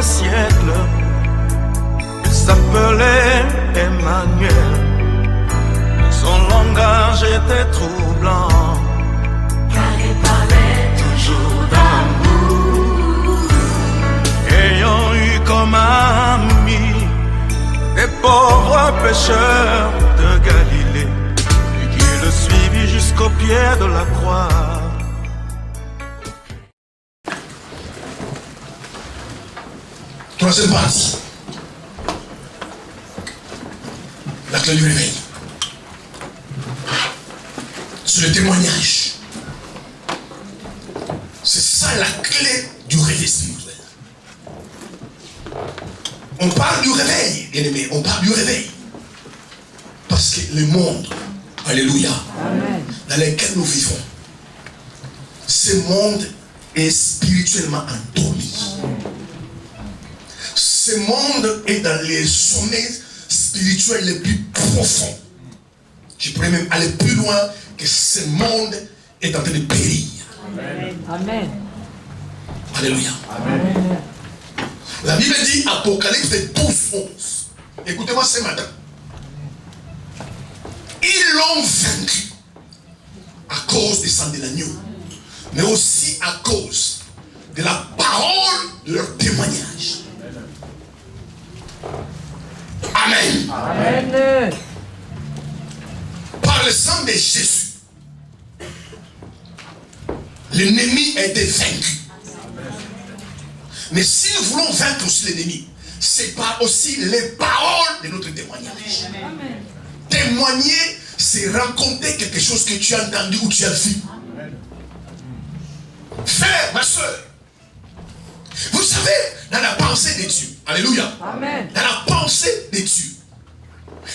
un siècle. Il s'appelait Emmanuel. Son langage était troublant, car il parlait toujours d'amour. ayant eu comme ami des pauvres pécheurs de Galilée, et qui le suivit jusqu'au pied de la croix. Troisième partie. La clé du réveil. C'est le témoignage. C'est ça la clé du réveil spirituel. On parle du réveil, bien aimé. On parle du réveil. Parce que le monde, alléluia, amen, dans lequel nous vivons, ce monde est spirituellement endormi. Ce monde est dans les sommets spirituels les plus profonds. Je pourrais même aller plus loin que ce monde est en train de périr. Amen. Amen. Alléluia. Amen. La Bible dit, Apocalypse 12, 11. Écoutez-moi ce matin. Ils l'ont vaincu à cause du sang de l'agneau, mais aussi à cause de la parole de leur témoignage. Amen. Amen. Par le sang de Jésus, l'ennemi a été vaincu. Mais si nous voulons vaincre aussi l'ennemi, c'est par aussi les paroles de notre témoignage. Amen. Témoigner, c'est raconter quelque chose que tu as entendu ou tu as vu. Amen. Frère, ma soeur, vous savez, dans la pensée de Dieu, alléluia, amen, dans la pensée de Dieu,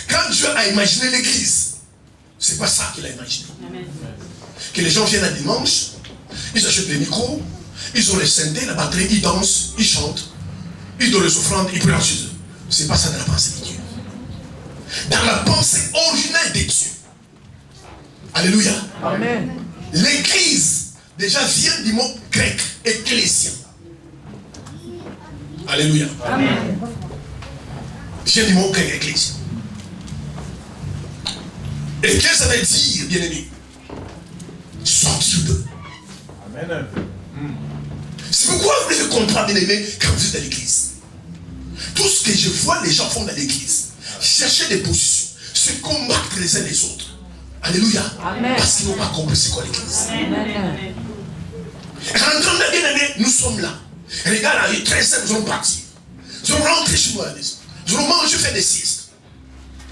quand Dieu a imaginé l'église, c'est pas ça qu'il a imaginé. Amen. Que les gens viennent un dimanche, ils achètent les micros, ils ont les synthés, la batterie, ils dansent, ils chantent, ils donnent les offrandes, ils prient chez eux. C'est pas ça dans la pensée de Dieu. Dans la pensée originale de Dieu, alléluia, amen, l'église déjà vient du mot grec ecclésia. Alléluia, amen, vient du mot grec ecclésia. Et qu'est-ce que ça veut dire, bien aimé? Sortir d'eux. Amen. C'est pourquoi vous devez comprendre, bien aimé, quand vous êtes à l'église. Tout ce que je vois les gens font dans l'église, chercher des positions, se combattre les uns les autres. Alléluia. Amen. Parce qu'ils n'ont pas compris c'est quoi l'église. Amen. Entendez, bien aimé, nous sommes là. Regarde, il est très simple, nous allons partir. Nous allons rentrer chez nous à la maison. Nous allons manger, faire des siestes.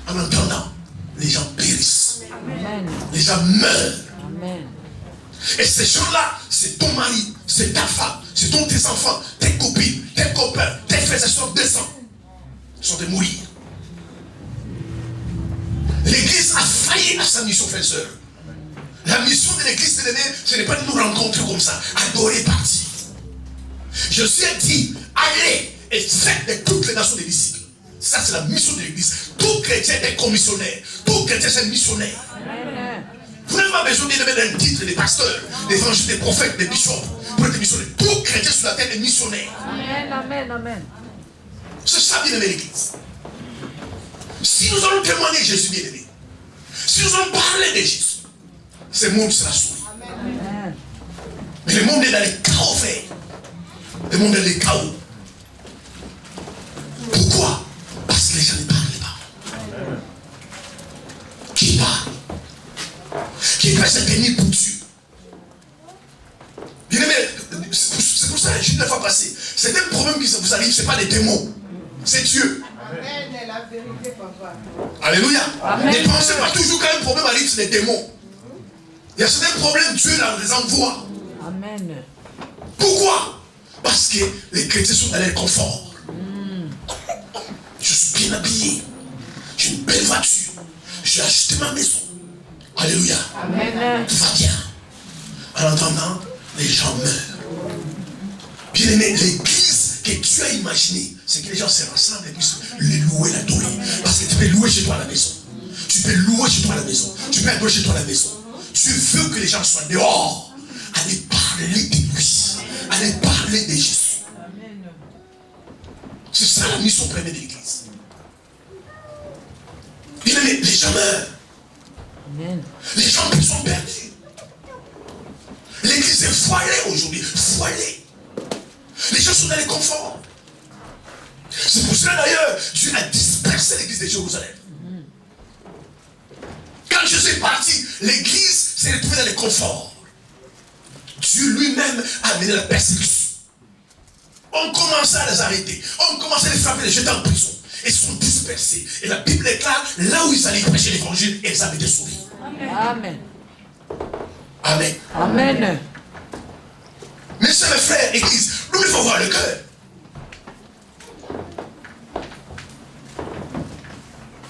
En entendant, les gens périssent. Amen. Les gens meurent. Amen. Et ces gens-là, c'est ton mari, c'est ta femme, c'est tes enfants, tes copines, tes copains, tes frères et soeurs, des ans. Ils sont de mourir. L'église a failli à sa mission, frères et sœurs. La mission de l'église, ce n'est pas de nous rencontrer comme ça, adorer, partir. Je suis dit, allez et faites de toutes les nations des disciples. Ça, c'est la mission de l'église. Tout chrétien est commissionnaire. Tout chrétien est missionnaire. Amen. Vous n'avez pas besoin d'un titre de pasteur, d'évangile, des prophètes, des bishops pour être missionnaire. Tout chrétien sur la terre est missionnaire. Amen, amen, amen. C'est ça, bien aimé, l'église. Si nous allons témoigner Jésus, bien aimé, si nous allons parler de Jésus, ce monde sera sauvé. Amen. Mais le monde est dans les chaos verts. Le monde est dans les chaos. Pourquoi? Parce que les gens ne parlent pas. Amen. Qui parle? Qui peut se tenir pour Dieu? Bien aimé, c'est pour ça que je dis la fois passée. C'est un problème qui vous arrive, ce n'est pas des démons. C'est Dieu. Amen. La vérité, papa. Alléluia. Amen. Ne pensez pas toujours qu'un problème arrive, c'est des démons. Il y a certains problèmes, Dieu les envoie. Amen. Pourquoi? Parce que les chrétiens sont dans leur confort. Je suis bien habillé. J'ai une belle voiture. J'ai acheté ma maison. Alléluia. Amen. Tout va bien. En entendant, les gens meurent. Bien aimé, l'église que Dieu a imaginée, c'est que les gens se rassemblent et puissent les louer, l'adorer. Parce que tu peux louer chez toi à la maison. Tu peux louer chez toi à la maison. Tu peux adorer chez toi à la maison. Tu veux que les gens soient dehors. Allez parler de lui. Allez parler de Jésus. la mission première de l'église. Bien aimé, les gens meurent. Amen. Les gens sont perdus. L'église est voilée aujourd'hui. Voilée. Les gens sont dans les conforts. C'est pour cela d'ailleurs, Dieu a dispersé l'église de Jérusalem. Quand Jésus est parti, l'église s'est retrouvée dans les conforts. Dieu lui-même a amené la persécution. On commençait à les arrêter. On commençait à les frapper, les jeter en prison. Ils sont dispersés. Et la Bible déclare, là où ils allaient prêcher l'évangile, ils avaient été sauvés. Amen. Amen. Amen. Mais c'est mes frères, église, nous il faut voir le cœur.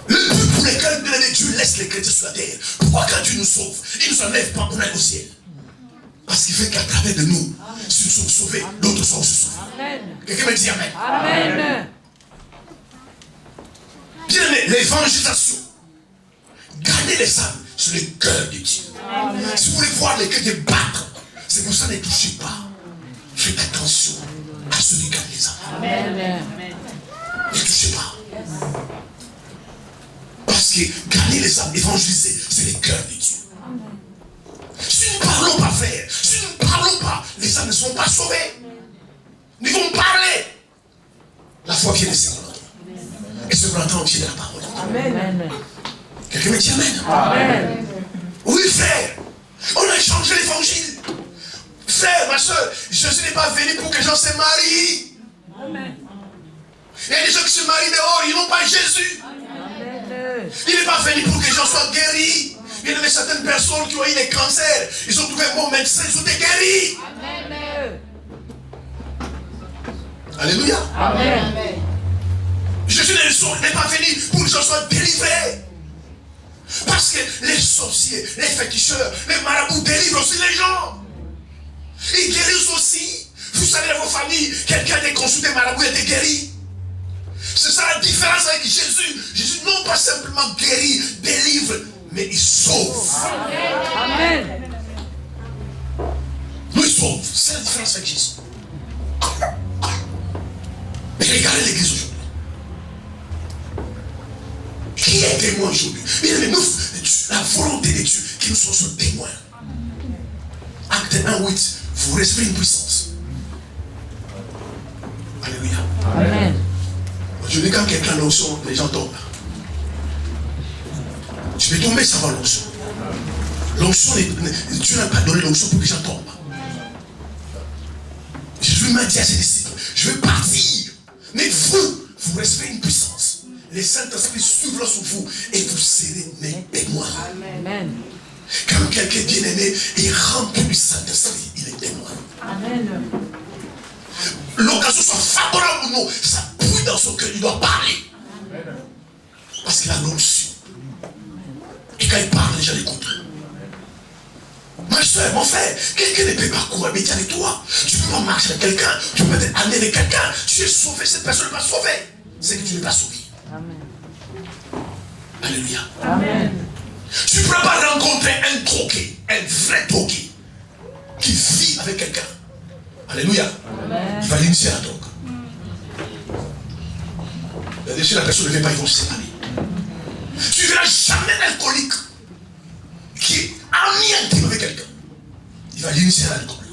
Le but pour lequel Dieu laisse les chrétiens sur la terre. Pourquoi quand Dieu nous sauve, il ne nous enlève pas pour aller au ciel? Parce qu'il fait qu'à travers de nous, si nous sommes sauvés, d'autres sont aussi sauvés. Amen. Quelqu'un me dit Amen. Amen. Bien aimé, l'évangélisation, gagner les âmes, c'est le cœur de Dieu. Amen. Si vous voulez voir les cœurs débattre, c'est pour ça ne touchez pas. Faites attention à ceux qui gagnent les âmes. Amen. Ne touchez pas. Parce que gagner les âmes, évangéliser, c'est le cœur de Dieu. Si nous ne parlons pas, frère, si nous ne parlons pas, les âmes ne seront pas sauvées. Nous devons parler. La foi vient de ce qu'on entend. Et ce qu'on entend vient de la parole. Amen. Quelqu'un me dit Amen. Amen. Oui, frère. On a changé l'évangile. Frère, ma soeur, Jésus n'est pas venu pour que les gens se marient. Amen. Il y a des gens qui se marient dehors, ils n'ont pas Jésus. Amen. Il n'est pas venu pour que les gens soient guéris. Il y a certaines personnes qui ont eu des cancers. Ils ont trouvé un bon médecin, ils ont été guéris. Amen. Alléluia. Amen. Jésus n'est pas venu pour que les gens soient délivrés. Parce que les sorciers, les féticheurs, les marabouts délivrent aussi les gens. Ils guérissent aussi. Vous savez, dans vos familles, quelqu'un a été consulté, marabout a été guéri. C'est ça la différence avec Jésus. Jésus non pas simplement guérit, délivre, mais il sauve. Amen. Nous, il sauve. C'est la différence avec Jésus. Mais regardez l'église aujourd'hui. Qui est témoin aujourd'hui? Bien aimé, nous, la volonté de Dieu, qui nous sont témoins. Acte 1:8, vous respirez une puissance. Alléluia. Amen. Je dis quand quelqu'un a l'onction, les gens tombent. Tu peux tomber sans avoir l'onction. L'onction, Dieu n'a pas donné l'onction pour que les gens tombent. Jésus m'a dit à ses disciples, je vais partir. Mais vous recevez une puissance. Les Saint-Esprit s'ouvrent sur vous et vous serez mes témoins. Amen. Quand quelqu'un est bien aimé et rempli du Saint-Esprit, il est témoin. Amen. L'occasion soit favorable ou non, ça bouille dans son cœur, il doit parler. Parce qu'il a l'onction. Et quand il parle, les gens l'écoutent. Ma soeur, mon frère, quelqu'un ne peut pas cohabiter avec toi. Tu peux pas marcher avec quelqu'un, tu peux pas être amené avec quelqu'un. Tu es sauvé, cette personne n'est pas sauvée. C'est que tu n'es pas sauvé. Amen. Alléluia. Amen. Tu ne peux pas rencontrer un drogué, un vrai drogué, qui vit avec quelqu'un. Alléluia. Amen. Il va l'initier à la drogue. Si la personne ne vient pas, ils vont se séparer. Tu ne verras jamais un alcoolique qui est ami intime avec quelqu'un. Il va l'initier à l'alcool.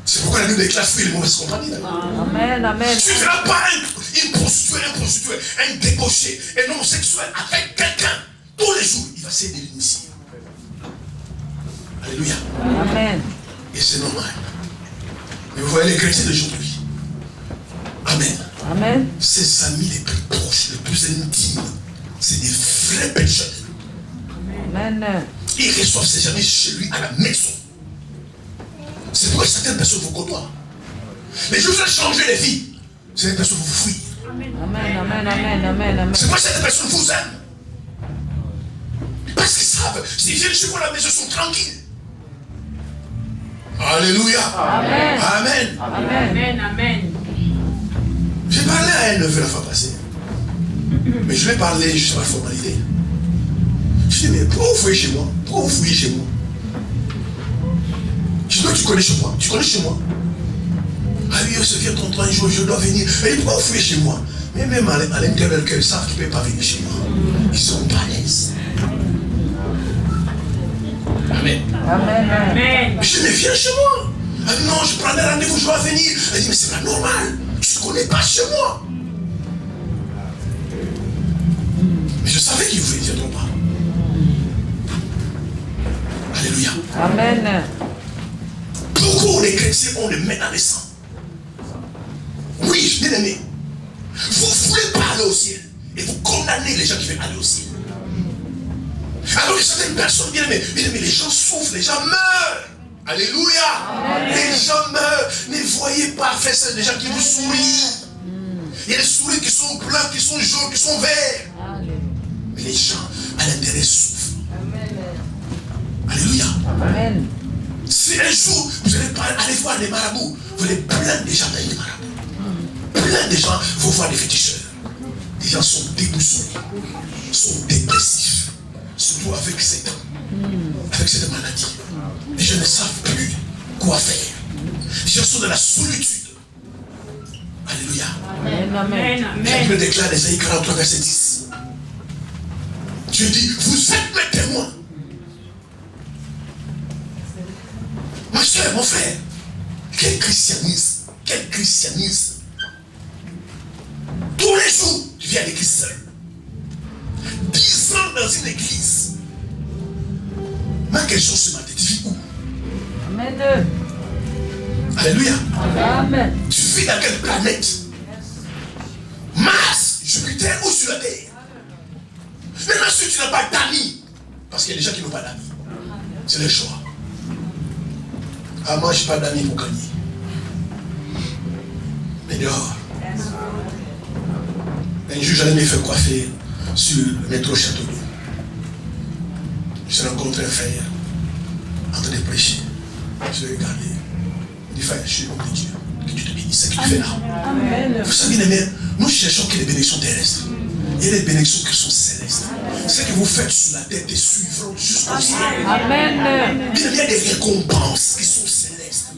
C'est pourquoi la Bible déclare fuir les mauvaises compagnies. Amen. Amen. Tu ne verras pas une prostituée, un débauché, un homosexuel avec quelqu'un. Tous les jours, il va essayer de l'initier. Alléluia. Amen. Et c'est normal. Mais vous voyez les chrétiens d'aujourd'hui. Amen. Amen. Ses amis les plus proches, les plus intimes, c'est des vrais pécheurs. Amen. Ils reçoivent ses amis chez lui à la maison. C'est pourquoi certaines personnes vous côtoient. Mais je vous ai changé les vies. Certaines personnes vous fuient. Amen. Amen. Amen. Amen. Amen. C'est pourquoi certaines personnes vous aiment. Parce qu'ils savent, s'ils viennent chez vous à la maison, ils sont tranquilles. Alléluia. Amen. Amen. Amen. Amen. J'ai parlé à elle 9 la fois passée. Mais je lui ai parlé juste par formalité. Je dis, mais pourquoi vous fouillez chez moi? Pourquoi vous fouillez chez moi? Je dis, toi, tu connais chez moi. Tu connais chez moi? Ah oui, il se vient ton un jour, je dois venir. Et pourquoi vous fouillez chez moi? Mais même à l'intérieur qu'ils savent qu'ils ne peuvent pas venir chez moi. Ils sont pas à l'aise. Amen. Amen. Je me viens chez moi. Elle dit non, je prends des rendez-vous, je dois venir. Elle dit mais c'est pas normal. Tu ne connais pas chez moi. Mais je savais qu'ils ne viendront pas. Alléluia. Amen. Beaucoup les chrétiens ont le main dans le sang. Oui, bien aimé. Vous ne voulez pas aller au ciel. Et vous condamnez les gens qui veulent aller au ciel. Alors que certaines personnes, bien aimées, les gens souffrent, les gens meurent. Alléluia. Amen. Les gens meurent. Ne voyez pas faire ça, des gens qui vous sourient. Il y a des souris qui sont blancs, qui sont jaunes, qui sont verts. Mais les gens à l'intérieur souffrent. Alléluia. Amen. Si un jour vous allez aller voir les marabouts, vous allez plein de gens dans les marabouts. Plein de gens vont voir des féticheurs. Les gens sont déboussolés, sont dépressifs, surtout avec cette maladie. Les gens ne savent plus quoi faire. Les gens sont dans la solitude. Alléluia. Amen. La Bible déclare Ésaïe 43, verset 10. Dieu dit, vous êtes mes témoins. Ma soeur, mon frère, quel christianisme, quel christianisme. Tous les jours, tu viens à l'église seul. 10 ans dans une église. Ma question ce matin, tu vis où? Amen. Alléluia. Amen. Tu vis dans quelle planète? Mars, Jupiter ou sur la terre? Maintenant, si tu n'as pas d'amis, parce qu'il y a des gens qui n'ont pas d'amis, c'est le choix. Ah, moi, je n'ai pas d'amis pour gagner. Mais dehors. Un jour, j'allais me faire coiffer sur le métro Châteauneuf. Je rencontre un frère en train de prêcher. Je l'ai regardé. Il dit, frère, je suis l'homme de Dieu. Que Dieu te bénisse. C'est ce que tu fais là. Amen. Vous savez, les mères, nous cherchons que les bénédictions terrestres. Il y a des bénédictions qui sont célestes. Ce que vous faites sur la terre te suivront jusqu'au ciel. Amen. Il y a des récompenses qui sont célestes.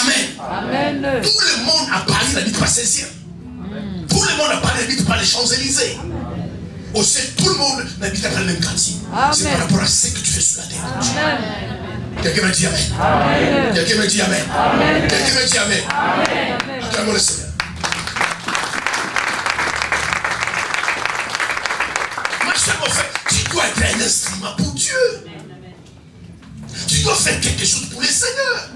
Amen. Amen. Tout le monde à Paris n'habite pas 16e. Tout le monde à Paris n'habite pas les Champs-Élysées. Aussi, tout le monde n'habite pas le même quartier. C'est par rapport à ce que tu fais sur la terre. Amen. Quelqu'un me dit Amen. Amen. Quelqu'un me dit Amen. Amen. Quelqu'un me dit Amen. Amen. Acclamons le Seigneur. Ma chère, mon frère, tu dois être un instrument pour Dieu. Tu dois faire quelque chose pour le Seigneur.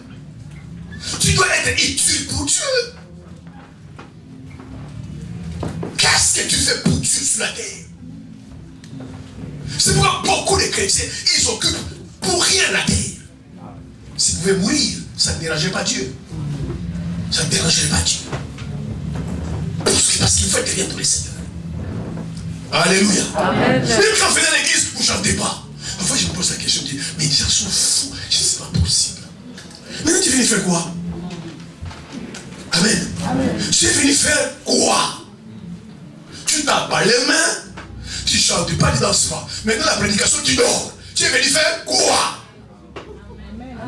Tu dois être utile pour Dieu. Qu'est-ce que tu fais pour Dieu sur la terre? C'est pourquoi beaucoup de chrétiens, ils s'occupent pour rien la terre. Si vous pouvez mourir, ça ne dérangeait pas Dieu. Ça ne dérangerait pas Dieu. Parce qu'il faut être rien pour les Seigneurs. Alléluia. Amen. Même quand on faisait l'église, vous ne chantez pas. Parfois je me pose la question, je dis, mais les gens sont fous. Je dis, c'est pas possible. Maintenant tu es venu faire quoi? Amen. Tu es venu faire quoi? Tu n'as pas les mains, tu ne chantes pas, tu ne danses pas. Maintenant la prédication, tu dors. Tu es venu faire quoi?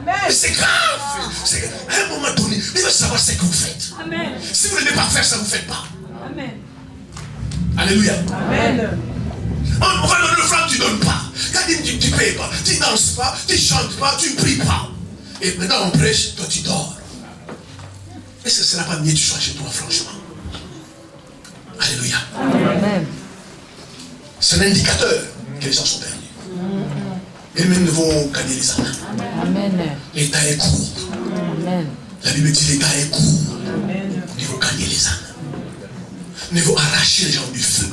Mais c'est grave. À un moment donné, vous devez savoir ce que vous faites. Amen. Si vous ne devez pas faire ça, vous ne faites pas. Amen. Alléluia. Amen. On va donner le flamme, tu ne donnes pas. Quand tu ne payes pas, tu ne danses pas, tu ne chantes pas, tu ne pries pas. Et maintenant on prêche, toi tu dors. Est-ce que ce n'est pas mieux que tu sois chez toi, franchement? Alléluia. Amen. C'est un indicateur que les gens sont perdus. Et même vont gagner les âmes. Amen. L'état est court. Amen. La Bible dit l'état est court. Il faut gagner les âmes. Il faut arracher les gens du feu.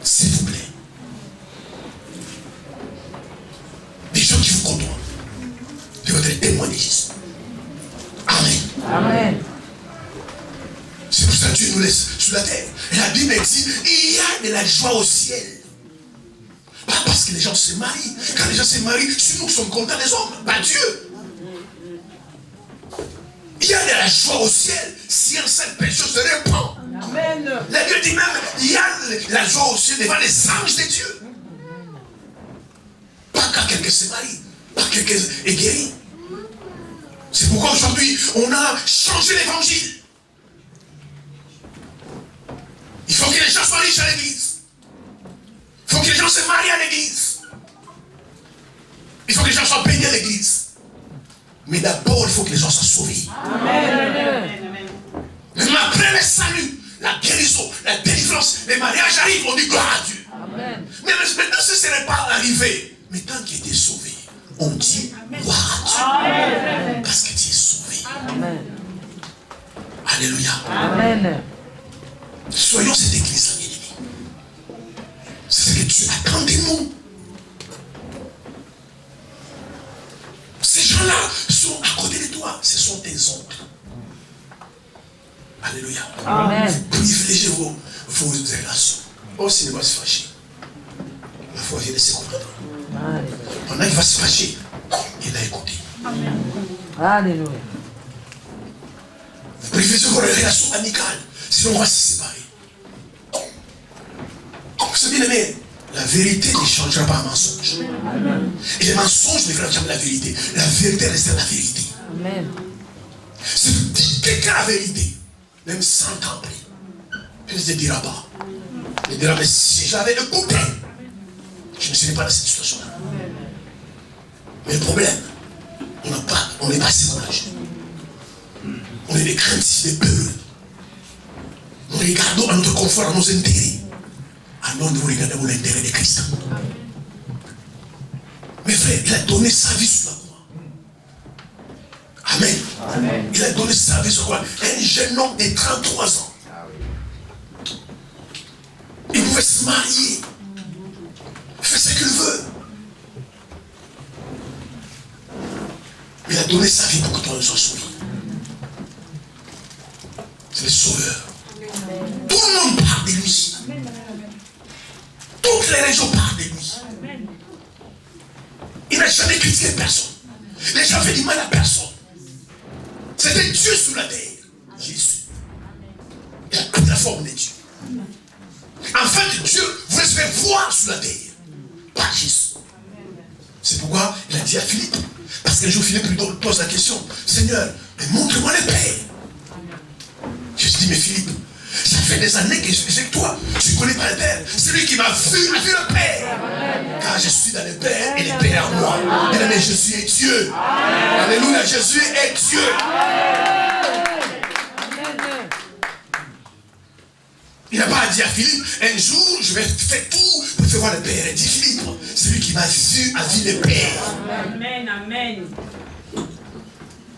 S'il vous plaît. Des gens qui vous côtoient. Qui vont être témoins de Jésus. Amen. Amen. C'est pour ça que Dieu nous laisse sur la terre. Et la Bible dit, il y a de la joie au ciel. Pas parce que les gens se marient. Quand les gens se marient, c'est nous qui sommes contents, les hommes, pas Dieu. Il y a de la joie au ciel si un seul péché se répand. Amen. La Bible dit même, il y a la joie au ciel devant les anges de Dieu. Pas quand quelqu'un se marie, pas quand quelqu'un est guéri. C'est pourquoi aujourd'hui, on a changé l'évangile. Il faut que les gens soient riches à l'église. Il faut que les gens se marient à l'église. Il faut que les gens soient bénis à l'église. Mais d'abord, il faut que les gens soient sauvés. Amen. Même après le salut, la guérison, la délivrance, les mariages arrivent, on dit gloire à Dieu. Amen. Mais maintenant, ce n'est pas arrivé. Mais tant qu'il était sauvé, on dit gloire à Dieu. Amen. Parce que tu es sauvé. Amen. Alléluia. Amen. Soyons cette église, bien-aimés. C'est ce que Dieu attend de nous. Ces gens-là sont à côté de toi. Ce sont tes oncles. Alléluia. Amen. Privilégiez vos relations. Aussi, ne va se fâcher. La foi vient de se comprendre. Pendant qu'il va se fâcher, il a écouté. Alléluia. Vous privilégiez vos relations amicales. Sinon, on va se séparer. Vous savez, bien aimé, la vérité ne changera pas un mensonge. Et les mensonges ne feront jamais la vérité. La vérité restera la vérité. Amen. Si vous dites quelqu'un la vérité, même 100 ans après, il ne se dira pas. Il dira, mais si j'avais écouté, je ne serais pas dans cette situation-là. Mais le problème, on n'est pas sauvage. On est des craintifs, des peureux. Nous regardons à notre confort, à nos intérêts. Alors nous regardons l'intérêt de Christ. Mes frères, il a donné sa vie sur la croix. Amen. Amen. Il a donné sa vie sur la croix. Un jeune homme de 33 ans. Il pouvait se marier. Faire ce qu'il veut. Il a donné sa vie pour que toi ne sois sauvé. C'est le sauveur. Tout le monde parle de lui. Toutes les régions parlent de lui. Il n'a jamais critiqué personne. Il n'a jamais fait du mal à personne. C'était Dieu sur la terre. Jésus. Il a pris la forme de Dieu. Enfin, Dieu voulait se faire voir sur la terre. Pas Jésus. C'est pourquoi il a dit à Philippe. Parce qu'un jour, Philippe lui pose la question. Seigneur, mais montre-moi le Père. Jésus dit, mais Philippe, ça fait des années que je suis avec toi. Tu ne connais pas le Père. Celui qui m'a vu a vu le Père. Car je suis dans le Père et le Père en moi. Mais Jésus est Dieu. Alléluia, Jésus est Dieu. Il n'a pas dit à Philippe, un jour je vais faire tout pour faire voir le Père. Il dit, Philippe, celui qui m'a vu a vu le Père. Amen, amen.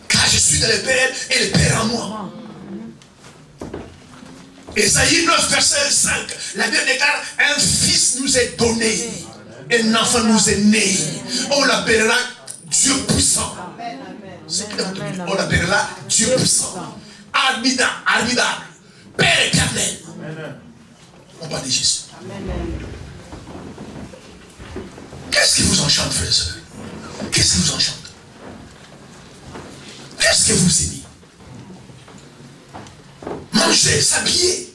Car je suis dans le Père et le Père en moi. Ésaïe 9, verset 5. La Bible déclare, un fils nous est donné. Un enfant nous est né. On l'appellera Dieu puissant. On l'appellera Dieu puissant. Armida, Père éternel. On parle de Jésus. Qu'est-ce qui vous enchante, frères et sœurs? Qu'est-ce qui vous enchante? Qu'est-ce que vous aimez? Manger, s'habiller.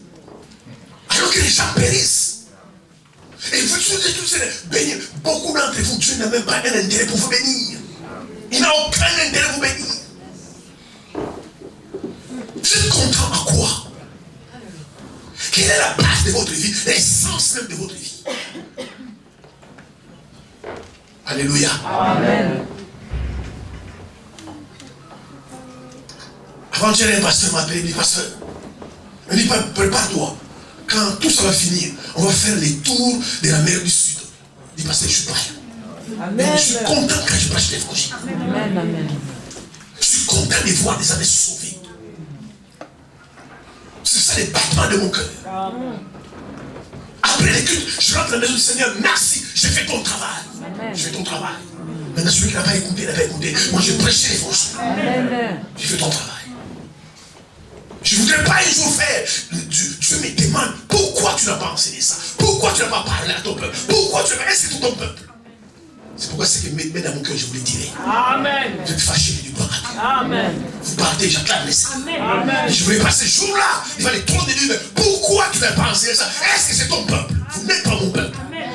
Alors que les gens périssent. Et vous tous bénir. Beaucoup d'entre vous, Dieu n'a même pas un intérêt pour vous bénir. Il n'a aucun intérêt pour vous bénir. Vous êtes content à quoi? Quelle est la base de votre vie? L'essence même de votre vie. Alléluia. Amen. Avant-hier, un pasteur m'a appelé, il dit, pasteur, il dit, prépare-toi. Quand tout ça va finir, on va faire les tours de la mer du Sud. Il dit, pasteur, je suis prêt. Mais je suis content quand je prêche l'évangile. Je suis content de voir des âmes sauvées. C'est ça les battements de mon cœur. Après les cultes, je rentre à la maison du Seigneur, merci, j'ai fait ton travail. J'ai fait ton travail. Maintenant, celui qui n'a pas écouté, il n'a pas écouté. Moi, j'ai prêché l'évangile. J'ai fait ton travail. Je ne voudrais pas un jour faire. Dieu me demande pourquoi tu n'as pas enseigné ça. Pourquoi tu n'as pas parlé à ton peuple. Pourquoi tu n'as pas inscrit ton peuple. C'est pourquoi c'est que met dans mon cœur, je vous le dirai. Amen. Vous êtes fâchés du gloire à Dieu. Amen. Vous partez, j'acclame les saints. Amen. Je voulais passer ce jour-là. Il va les trop de lui. Pourquoi tu n'as pas enseigné ça? Est-ce que c'est ton peuple? Vous n'êtes pas mon peuple. Amen.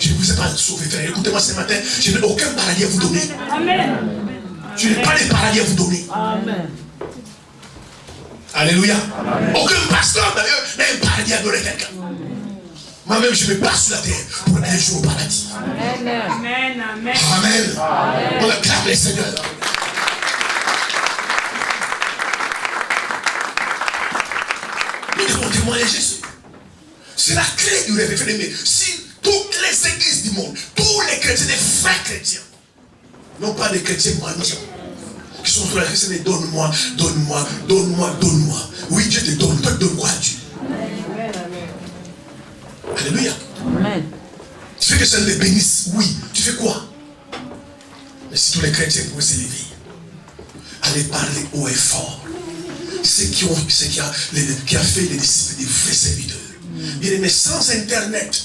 Je ne vous ai pas sauvé, frère. Écoutez-moi ce matin. Je n'ai aucun paradis à vous donner. Amen. Je n'ai pas de paradis à vous donner. Amen. Alléluia. Aucun pasteur d'ailleurs n'a un paradis à donner à quelqu'un. Moi-même, je me passe sur la terre pour aller un jour au paradis. Amen. Amen. Amen. Amen. On acclame les Seigneurs. Nous devons témoigner Jésus. C'est la clé du réveil. Mais si toutes les églises du monde, tous les chrétiens, les vrais chrétiens, non pas des chrétiens mendiants, qui sont sur la Christ, donne-moi, donne-moi, donne-moi, donne-moi. Oui, Dieu te donne. Toi, donne quoi à Dieu? Alléluia. Amen. Tu fais que ça les bénisse. Oui. Tu fais quoi? Mais si tous les chrétiens pouvaient s'élever, aller parler haut et fort, ce qui a fait les disciples des vrais serviteurs. Bien aimé, sans internet,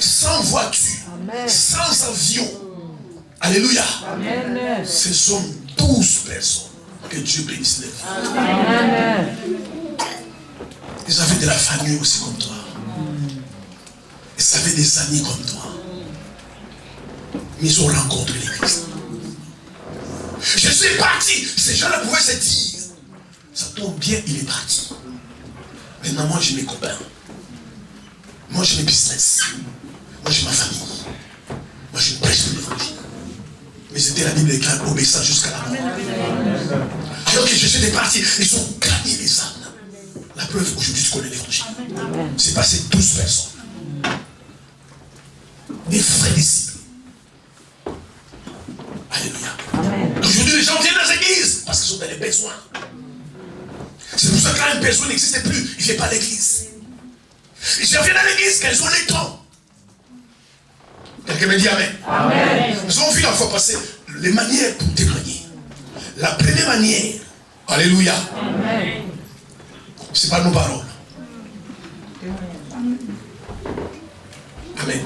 sans voiture, Amen. sans avion. Alléluia. Amen. Ce sont 12 personnes que Dieu bénisse les vies. Amen. Ils avaient de la famille aussi comme toi. Ils avaient des amis comme toi. Mais ils ont rencontré l'Église. Je suis parti. Ces gens-là pouvaient se dire, ça tombe bien, il est parti. Maintenant, moi j'ai mes copains. Moi j'ai mes business. Moi j'ai ma famille. Moi je prêche l'évangile. Mais c'était la Bible déclare obéissant jusqu'à la mort. Alors que je suis parti, ils ont gagné les âmes. La preuve, aujourd'hui tu connais l'évangile. C'est passé 12 personnes. Des vrais disciples. Alléluia. Amen. Aujourd'hui, les gens viennent dans les églises parce qu'ils sont dans les besoins. C'est pour ça que quand un besoin n'existe plus, il ne vient pas à l'église. Ils viennent dans l'église quand ils ont les temps. Quelqu'un me dit Amen. Amen. Nous avons vu la fois passée les manières pour témoigner. La première manière, alléluia, Amen. c'est pas nos paroles. Amen.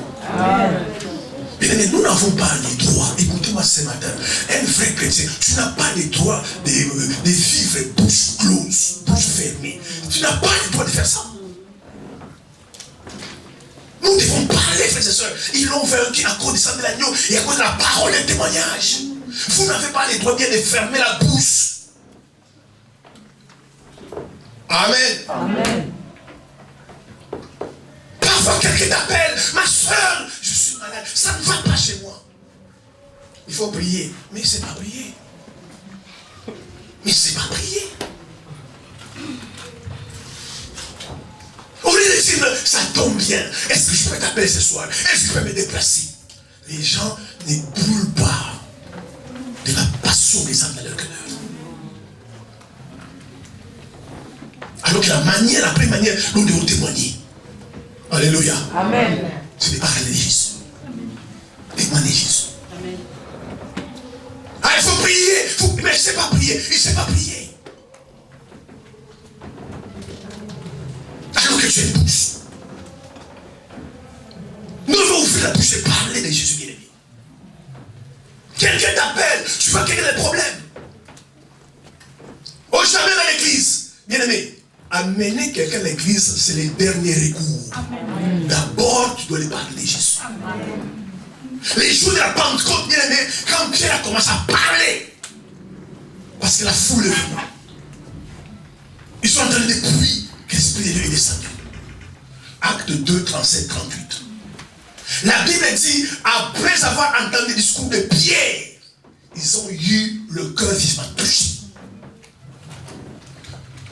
Bien aimé, nous n'avons pas les droits. Écoutez-moi ce matin. Un vrai chrétien, tu n'as pas les droits de vivre bouche close, bouche fermée. Tu n'as pas le droit de faire ça. Nous devons parler, frères et sœurs. Ils l'ont vaincu à cause du sang de l'agneau et à cause de la parole et du témoignage. Vous n'avez pas les droits bien de fermer la bouche. Amen. Amen. Parfois quelqu'un t'appelle, ma soeur, je suis malade, ça ne va pas chez moi. Il faut prier. Mais c'est pas prier. Mais c'est pas prier. Au lieu de dire, ça tombe bien. Est-ce que je peux t'appeler ce soir? Est-ce que je peux me déplacer? Les gens ne brûlent pas de la passion des âmes dans leur cœur. Alors que la première manière, nous devons témoigner. Alléluia. Amen. C'est de parler de Jésus. Témoigner Jésus. Ah, il faut prier. Mais il ne sait pas prier. Il ne sait pas prier. Alors que tu es une bouche. Nous devons ouvrir la bouche et parler de Jésus bien-aimé. Quelqu'un t'appelle. Tu vois quel est le problème. Oh, jamais dans l'église. Bien-aimé. Amener quelqu'un à l'église, c'est le dernier recours. D'abord, tu dois lui parler de Jésus. Les jours de la Pentecôte, bien aimé, quand Pierre a commencé à parler, parce que la foule est venue, ils sont entendus des bruits que l'Esprit de Dieu est descendu. Acte 2, 37, 38. La Bible dit, après avoir entendu le discours de Pierre, ils ont eu le cœur vivement touché.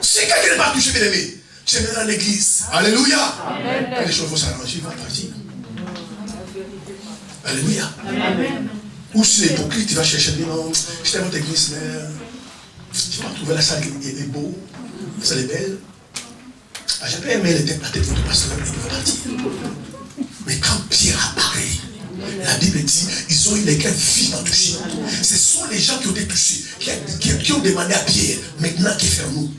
Si quelqu'un n'est pas touché, bien aimé, tu es maintenant dans l'église. Alléluia. Amen. Les choses vont s'arranger, ils vont partir. Alléluia. Amen. Ou si l'hypocrite, tu vas chercher, non, je t'aime votre église, mais tu vas trouver la salle, elle est beau, la salle est belle. Ah, j'ai pas aimé la tête de votre pasteur, il va partir. Mais quand Pierre a parlé, la Bible dit, ils ont eu les cœurs vivement touchés. Ce sont les gens qui ont été touchés, qui ont demandé à Pierre, maintenant, que faire-nous?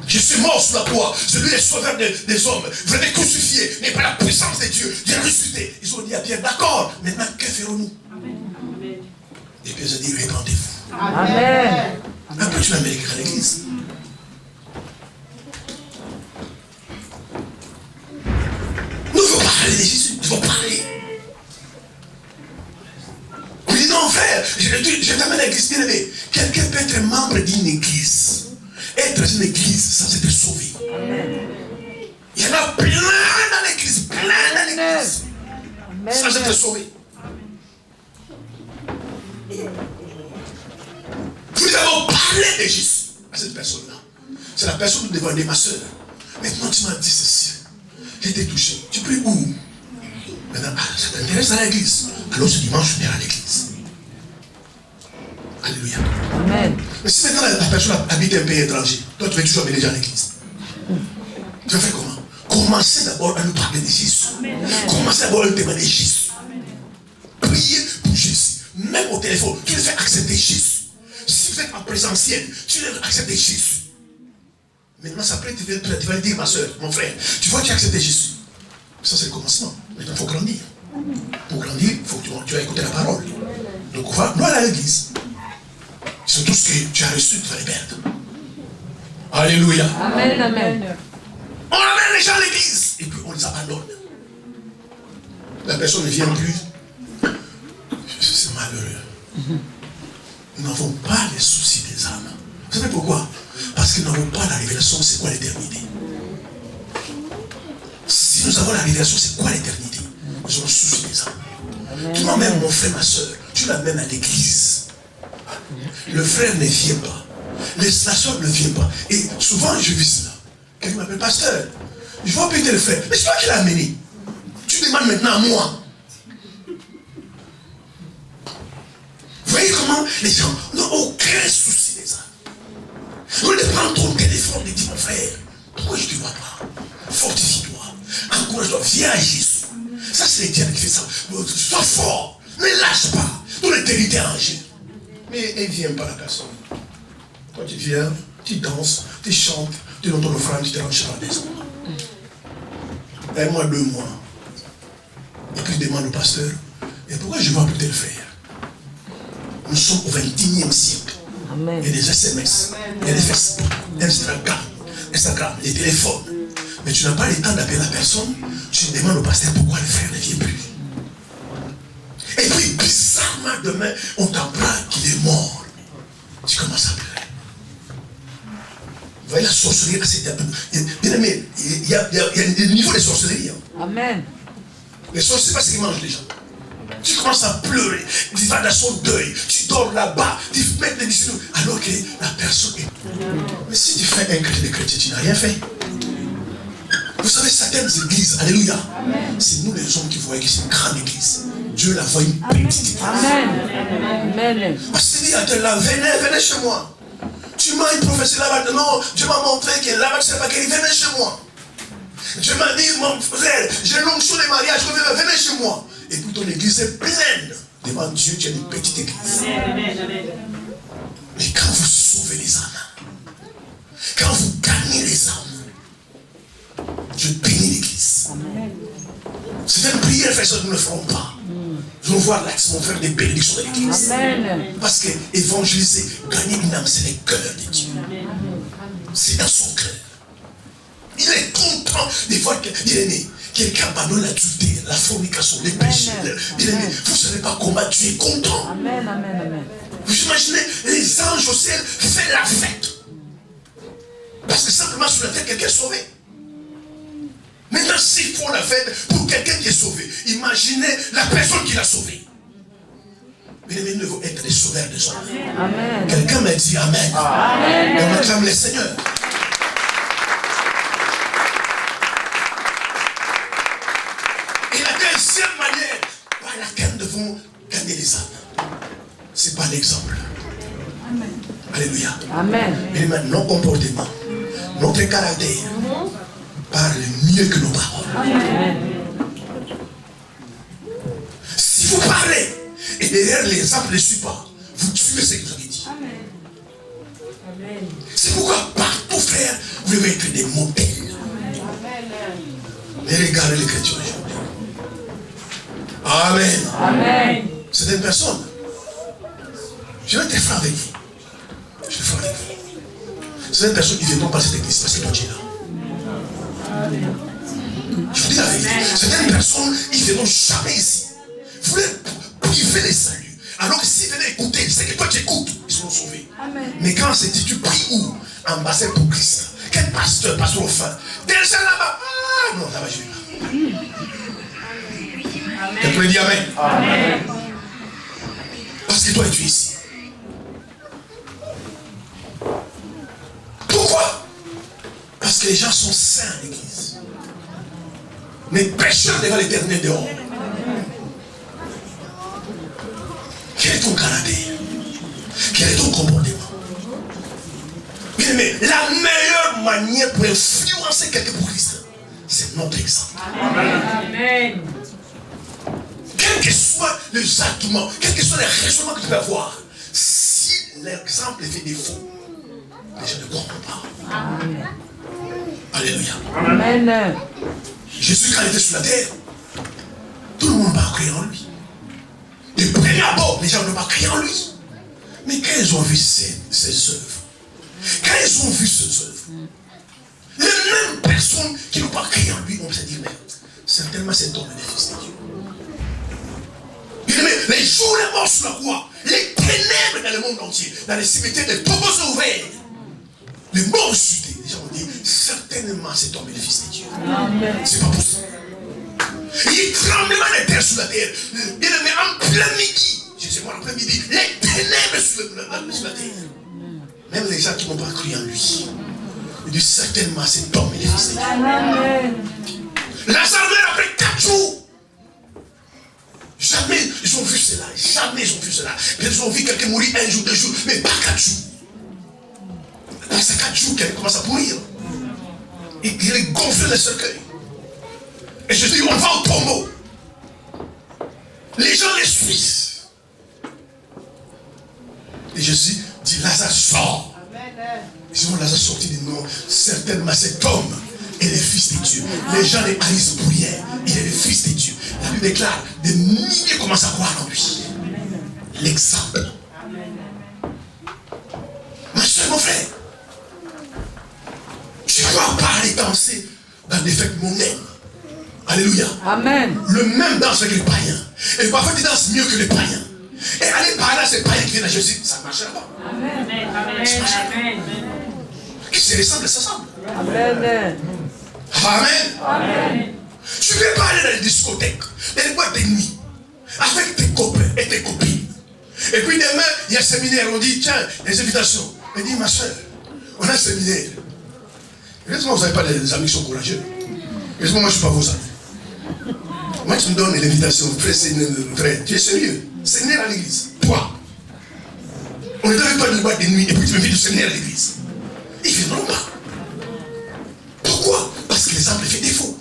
Je suis mort sous la croix, celui est sauveur des hommes, venez crucifier, mais par la puissance de Dieu, Dieu a ressuscité. Ils ont dit à Pierre, d'accord, maintenant que ferons-nous? Et Pierre a dit, répandez-vous. Amen. Après tu m'amènes à l'église. Nous devons parler de Jésus, nous devons parler. Oui, non, frère, je t'amène à l'église, bien aimé. Quelqu'un peut être membre d'une église. Être dans une église, ça c'est te sauver. Il y en a plein dans l'église, plein dans l'église. Ça c'est te sauver. Nous avons parlé de Jésus à cette personne-là. C'est la personne qui devant ma soeur. Maintenant tu m'as dit ceci. J'ai été touché. Tu pries où? Maintenant, ça t'intéresse à l'église. Alors ce dimanche, je viens à l'église. Alléluia. Amen. Mais si maintenant la personne habite un pays étranger, toi tu vas toujours amener les gens à l'église. Tu vas faire comment? Commencez d'abord à nous parler de Jésus. Commencez d'abord à nous demander Jésus. Priez pour Jésus. Même au téléphone, tu le fais accepter Jésus. Si vous êtes en présentiel, tu le fais accepter Jésus. Maintenant, après, tu vas dire, ma soeur, mon frère, tu vois, tu as accepté Jésus. Ça, c'est le commencement. Maintenant, il faut grandir. Pour grandir, il faut que tu vas écouter la parole. Donc, on va, nous, à l'église. C'est tout ce que tu as reçu, tu vas les perdre. Alléluia. Amen, amen. On amène les gens à l'église et puis on les abandonne. La personne ne vient plus. C'est malheureux. Nous n'avons pas les soucis des âmes. Vous savez pourquoi? Parce que nous n'avons pas la révélation, c'est quoi l'éternité. Si nous avons la révélation, c'est quoi l'éternité? Nous avons le souci des âmes. Tu m'amènes mon frère, ma soeur, tu l'amènes à l'église. Le frère ne vient pas. La soeur ne vient pas. Et souvent, je vis cela. Quelqu'un m'appelle pasteur. Je vais appeler le frère. Mais c'est toi qui l'as amené. Tu demandes maintenant à moi. Vous voyez comment les gens n'ont aucun souci des âmes. On les prend ton téléphone et dit, mon frère, pourquoi je ne te vois pas? Fortifie-toi. Encourage-toi. Viens à Jésus. Ça, c'est les diables qui font ça. Sois fort. Ne lâche pas. Ton éternité en Jésus. Mais elle ne vient pas la personne. Toi, tu viens, tu danses, tu chantes, tu donnes ton offrande, tu te rends chez la maison. 1 mois, 2 mois. Et puis je demande au pasteur, et pourquoi je vais appeler le frère? Nous sommes au 21e siècle. Amen. Il y a des SMS, il y a des Facebook, Instagram, les téléphones. Mais tu n'as pas le temps d'appeler la personne, tu demandes au pasteur pourquoi le frère ne vient plus. Et puis, bizarrement, demain, on t'apprend qu'il est mort. Tu commences à pleurer. Vous voyez la sorcellerie, bien aimé, il y a des niveaux de sorcellerie. Hein. Amen. Les sorciers, c'est pas ce qu'ils mangent les gens. Tu commences à pleurer, tu vas dans son deuil, tu dors là-bas, tu mets des disciples, alors que la personne est. Mais si tu fais un chrétien de chrétien, tu n'as rien fait. Vous savez, certaines églises, alléluia, c'est nous les hommes qui voyons que c'est une grande église. Dieu la voit une petite église. Amen. Amen. Parce qu'il dit à tel là, venez chez moi. Tu m'as prophétisé là-bas, non, Dieu m'a montré que là-bas, c'est pas qu'il venez chez moi. Dieu m'a dit, mon frère, j'ai l'onction des mariages, venez chez moi. Et puis ton église est pleine. Devant Dieu, tu as une petite église. Mais quand vous sauvez les âmes, quand vous gagnez les âmes, je bénis l'église. C'est une prière, frère, que nous ne ferons pas. Nous allons voir l'action faire des bénédictions de l'église. Parce que évangéliser, gagner une âme, c'est le cœur de Dieu. C'est dans son cœur. Il est content des fois qu'il est quelqu'un abandonne l'adultère, la fornication, les péchés. Bien aimé, vous ne savez pas comment Dieu est content. Amen, amen, amen. Vous imaginez, les anges au ciel font la fête. Parce que simplement sur la terre, quelqu'un est sauvé. Maintenant, s'ils font la fête pour quelqu'un qui est sauvé, imaginez la personne qui l'a sauvé. Bien aimé, nous devons être des sauveurs des hommes. Amen. Quelqu'un m'a dit Amen. Amen. Et on acclame le Seigneur. Et la deuxième manière par laquelle nous devons gagner les âmes, c'est par l'exemple. Alléluia. Amen. Et notre comportement, notre caractère parle mieux que nos paroles. Amen. Si vous parlez et derrière l'exemple ne suit pas, vous tuez ce que vous avez dit. C'est pourquoi partout, frère, vous devez être des modèles. Mais regardez les chrétiens aujourd'hui. Amen. Amen. C'est une personne. Je vais être franc avec vous. Je vais être franc avec vous. C'est une personne qui ne vient pas par cette église parce que toi tu es là. Je vous dis la vérité. C'est une personne qui ne vient jamais ici. Vous voulez priver les saluts. Alors que s'il c'est que toi tu écoutes, ils seront sauvés. Amen. Mais quand c'est dit, tu pries où? En bassin pour Christ. Quel pasteur au fin? Déjà là-bas. Ah non, là-bas je vais là. Quelqu'un dit Amen. Amen. Parce que toi tu es ici. Pourquoi? Parce que les gens sont saints à l'église. Mais pécheurs devant l'éternel dehors. Quel est ton caractère? Quel est ton comportement? Bien aimé, la meilleure manière pour influencer quelqu'un pour Christ, c'est notre exemple. Amen. Quels que soient les arguments, quels que soient les raisonnements que tu peux avoir, si l'exemple fait défaut, les gens ne comprennent pas. Amen. Alléluia. Amen. Jésus, quand il était sur la terre, tout le monde va crier en lui. De premier abord, les gens ne vont pas crier en lui. Mais quand ils ont vu ses œuvres, quand ils ont vu ses œuvres, les mêmes personnes qui n'ont pas crié en lui vont se dire, mais certainement cet homme est le Fils de Dieu. Bien aimé, les jours les morts sur la croix, les ténèbres dans le monde entier, dans les cimetières, les tombeaux sont ouverts. Les morts ressuscités, les gens ont dit, certainement cet homme est le Fils de Dieu. C'est pas possible. Il y a tremblement de terre sur la terre. Bien aimé, en plein midi, je sais moi, en plein midi, les ténèbres sur la terre. Même les gens qui n'ont pas cru en lui, ils disent certainement cet homme est le Fils de Dieu. Lazare meurt après 4 jours. Jamais ils ont vu cela. Jamais ils ont vu cela. Ils ont vu quelqu'un mourir 1 jour, 2 jours, mais pas 4 jours. Dans ces 4 jours, quelqu'un commence à pourrir. Il est gonflé le cercueil. Et je dis, on va au tombeau. Les gens les suivent. Et Jésus dit, Lazare sort. Ils ont Lazare sorti du nom. Certainement cet homme est le Fils de Dieu. Les gens les haïssent pour rien. Il est le Fils de Dieu. La Bible déclare, des milliers commencent à croire en lui. L'exemple. Ma soeur, mon frère, tu dois parler, danser dans des fêtes mondaines. Alléluia. Amen. Le même danse avec les païens. Et parfois tu danses mieux que les païens. Et aller par là, ces païens qui viennent à Jésus, ça ne marchera pas. Amen. Ça marchera pas. Qui se ressemble, ça semble. Amen. Amen. Amen. Tu ne peux pas aller dans les discothèques, dans les boîtes de nuit, avec tes copains et tes copines. Et puis demain, il y a un séminaire, on dit, tiens, les invitations. Elle dit, ma soeur, on a un séminaire. Heureusement, vous n'avez pas des amis qui sont courageux. Heureusement, moi, je ne suis pas vos amis. Moi, tu me donnes l'invitation, frère, tu es sérieux? Séminaire à l'église. Toi. On ne devait pas de boîte de nuit et puis tu me fais du séminaire à l'église. Ils ne viendront pas. Pourquoi? Parce que l'exemple fait défaut.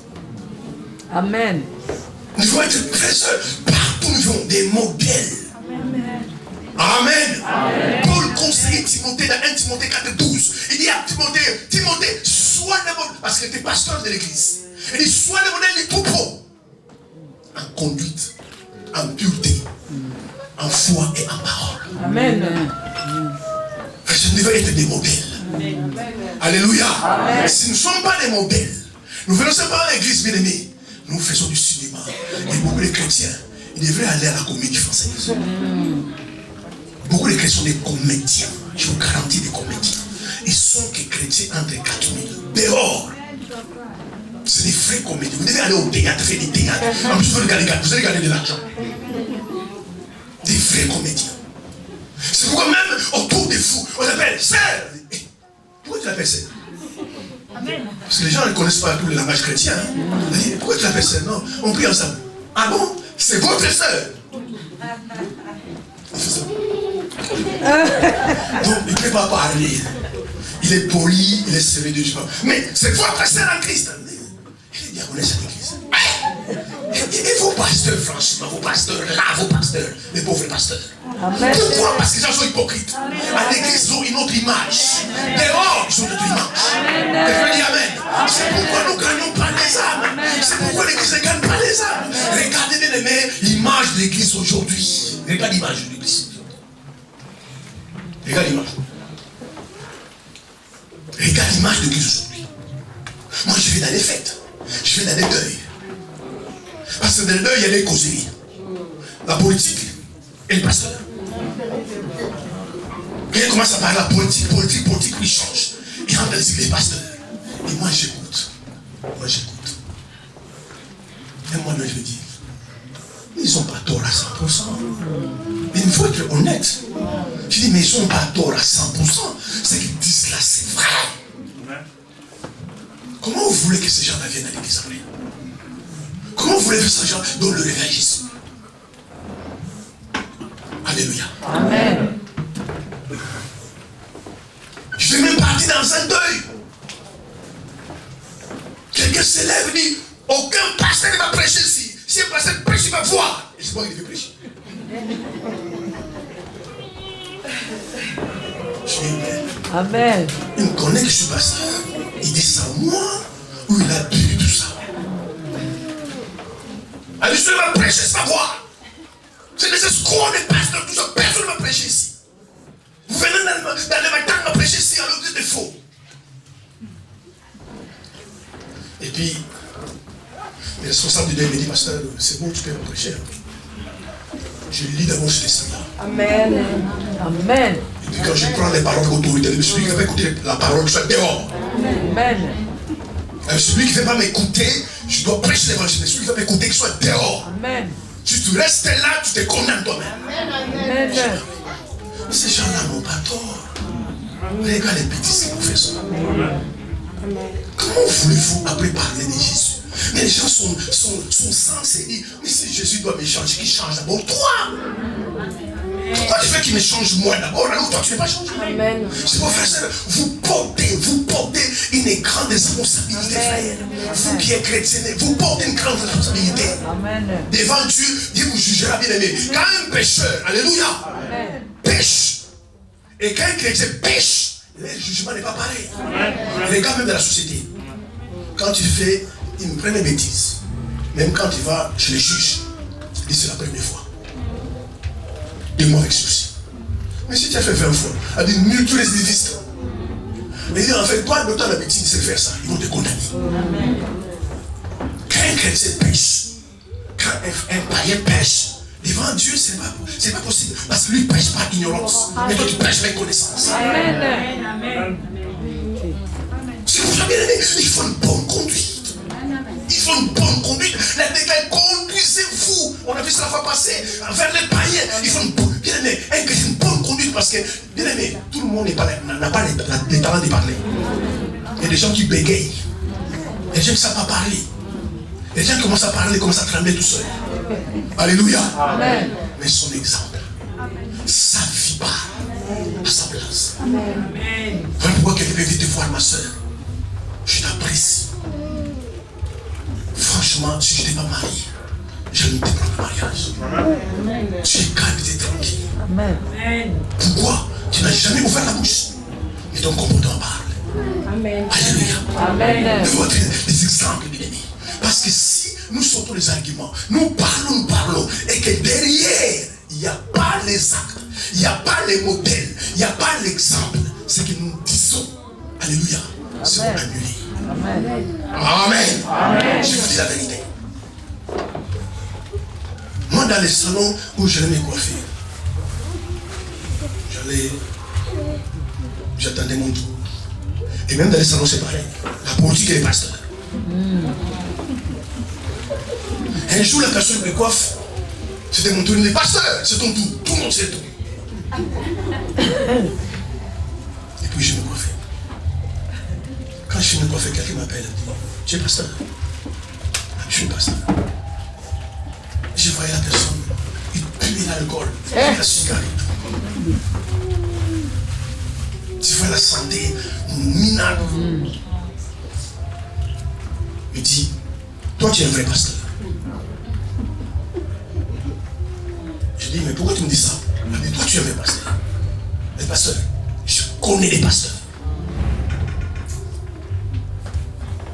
Amen. Nous devons être frères et sœurs. Partout nous devons des modèles. Amen. Amen. Paul conseillait Timothée dans 1 Timothée 4:12. Il dit à Timothée, sois le modèle, parce qu'il était pasteur de l'église. Il dit, sois le modèle du troupeau. En conduite, en pureté, en foi et en parole. Amen. Je devons être des modèles. Amen. Alléluia. Amen. Si nous ne sommes pas des modèles, nous venons simplement à l'église bien-aimée, nous faisons du cinéma. Et beaucoup de chrétiens, ils devraient aller à la comédie française. Beaucoup de chrétiens sont des comédiens. Je vous garantis des comédiens. Ils sont que chrétiens entre 4000. Dehors. C'est des vrais comédiens. Vous devez aller au théâtre, faire des théâtres. En plus, vous allez gagner de l'argent. Des vrais comédiens. C'est pourquoi même autour des fous, on appelle sœur. Pourquoi tu l'appelles sœur? Parce que les gens ne connaissent pas tous les langages chrétiens. Pourquoi tu l'appelles sœur? Non, on prie ensemble. Ah bon? C'est votre sœur. Il fait ça. Donc, il ne peut pas parler. Il est poli, il est serré de Dieu. Mais c'est votre sœur en Christ. Il est diaconesse à l'église. Et vos pasteurs, franchement, vos pasteurs, là, vos pasteurs, les pauvres pasteurs. Amen. Pourquoi? Parce que les gens sont hypocrites. À l'église, ils ont une autre image. Dehors, ils ont une autre image. Et je dis Amen. C'est pourquoi nous ne gagnons pas les âmes. C'est pourquoi l'église ne gagne pas les âmes. Regardez bien aimés, l'image de l'église aujourd'hui. Regarde l'image de l'église. Regarde l'image. Regarde l'image de l'église aujourd'hui. Moi, je vais dans les fêtes. Je vais dans les deuils. Parce que dans les deuils, il y a les causeries. La politique et le pasteur. Quand il commence à parler de la politique, il change. Il rentre dans les pasteurs. Et moi j'écoute. Et moi je me dis, ils n'ont pas tort à 100%. Mais il faut être honnête. Je dis, mais ils n'ont pas tort à 100%. Ce qu'ils disent là, c'est vrai. Comment vous voulez que ces gens-là viennent à l'église après? Comment vous voulez que ces gens donnent le réveil à Jésus? Alléluia. Amen. Je fais même partie dans un deuil. Quelqu'un se lève et dit, aucun pasteur ne va prêcher ici. Si un pasteur prêche, il va voir. Et c'est moi qui devais prêcher. Je dis, Amen. il me connaît que je suis pasteur. Il dit ça moi ou il a bu tout ça? Allez, je vais prêcher sans voir. C'est des escrocs, des pasteurs, tout ça. Personne ne va prêcher ici. Vous venez dans le matin à prêcher ici, alors vous êtes faux. Et puis, le responsable du deuil me dit, pasteur, c'est bon, tu peux prêcher. Je lis d'abord chez les Seigneurs. Amen. Amen. Et puis quand je prends les paroles d'autorité, celui qui va écouter la parole, soit dehors. Amen. Celui qui ne veut pas m'écouter, je dois prêcher l'évangile. Celui qui va m'écouter, qu'il soit dehors. Amen. Si tu restes là, tu te condamnes toi-même. Amen. Ces gens-là n'ont pas tort. Regarde les bêtises qu'ils vous font ça. Comment voulez-vous après parler de Jésus? Mais les gens sont censés dire, mais si Jésus doit me changer, qu'il change d'abord toi. Pourquoi tu veux qu'il me change moi d'abord, alors toi tu ne veux pas changer? Amen. C'est pour faire ça. Vous portez une grande responsabilité, frère. Vous qui êtes chrétien, vous portez une grande responsabilité. Amen. Devant Dieu vous jugera, bien aimé. Quand un pécheur, alléluia, pêche, et quand un chrétien pêche, le jugement n'est pas pareil. Les gars même de la société, quand tu fais une première bêtise, même quand tu vas chez les juges, dis c'est la première fois. 2 mois avec souci. Mais si tu as fait 20 fois, à dire mieux tous les récidivistes. Mais ils disent en fait, toi, le temps d'habitude, c'est faire ça. Ils vont te condamner. Quand un chrétien pêche, quand un païen pêche, devant Dieu, c'est pas possible. Parce que lui pêche par ignorance. Mais toi, tu pêches par connaissance. Amen. C'est pour ça, bien aimé, il faut une bonne conduite. Il faut une bonne conduite. La déclare, conduisez-vous. On a vu ça la fois passée vers les païens. Il faut une bonne conduite parce que, bien aimé, tout le monde n'a pas les talents de parler. Il y a des gens qui bégayent. Les gens ne savent pas parler. Les gens commencent à parler, commencent à trembler tout seul. Alléluia. Amen. Mais son exemple, sa vie part à sa place. Voilà pourquoi quelqu'un peut venir te voir, ma soeur. Je t'apprécie. Franchement, si je n'étais pas marié, j'allais te prendre le mariage. Tu es calme, tu es tranquille. Amen. Pourquoi? Tu n'as jamais ouvert la bouche. Mais ton comportement parle. Amen. Alléluia. Amen. De votre des exemples, bien aimés. Parce que si nous sortons les arguments, nous parlons, et que derrière, il n'y a pas les actes, il n'y a pas les modèles, il n'y a pas l'exemple, ce que nous disons, alléluia, c'est annulé. Amen. Amen. Amen. Je vous dis la vérité. Moi, dans les salons où j'allais me coiffer, j'attendais mon tour. Et même dans les salons, c'est pareil. La politique et les pasteurs. Un jour, la personne me coiffe. C'était mon tour. Il me dit, pasteur, c'est ton tour. Tout le monde sait tout. Et puis, je me coiffais. Quand je me coiffais, quelqu'un m'appelle. Elle dit, tu es pasteur? Je suis pasteur. Je voyais la personne. Il puait l'alcool. Il puait la cigarette. Tu vois la santé minable. Il dit, toi tu es un vrai pasteur. Je dis, mais pourquoi tu me dis ça? Il dit, toi tu es un vrai pasteur. Les pasteurs, je connais les pasteurs.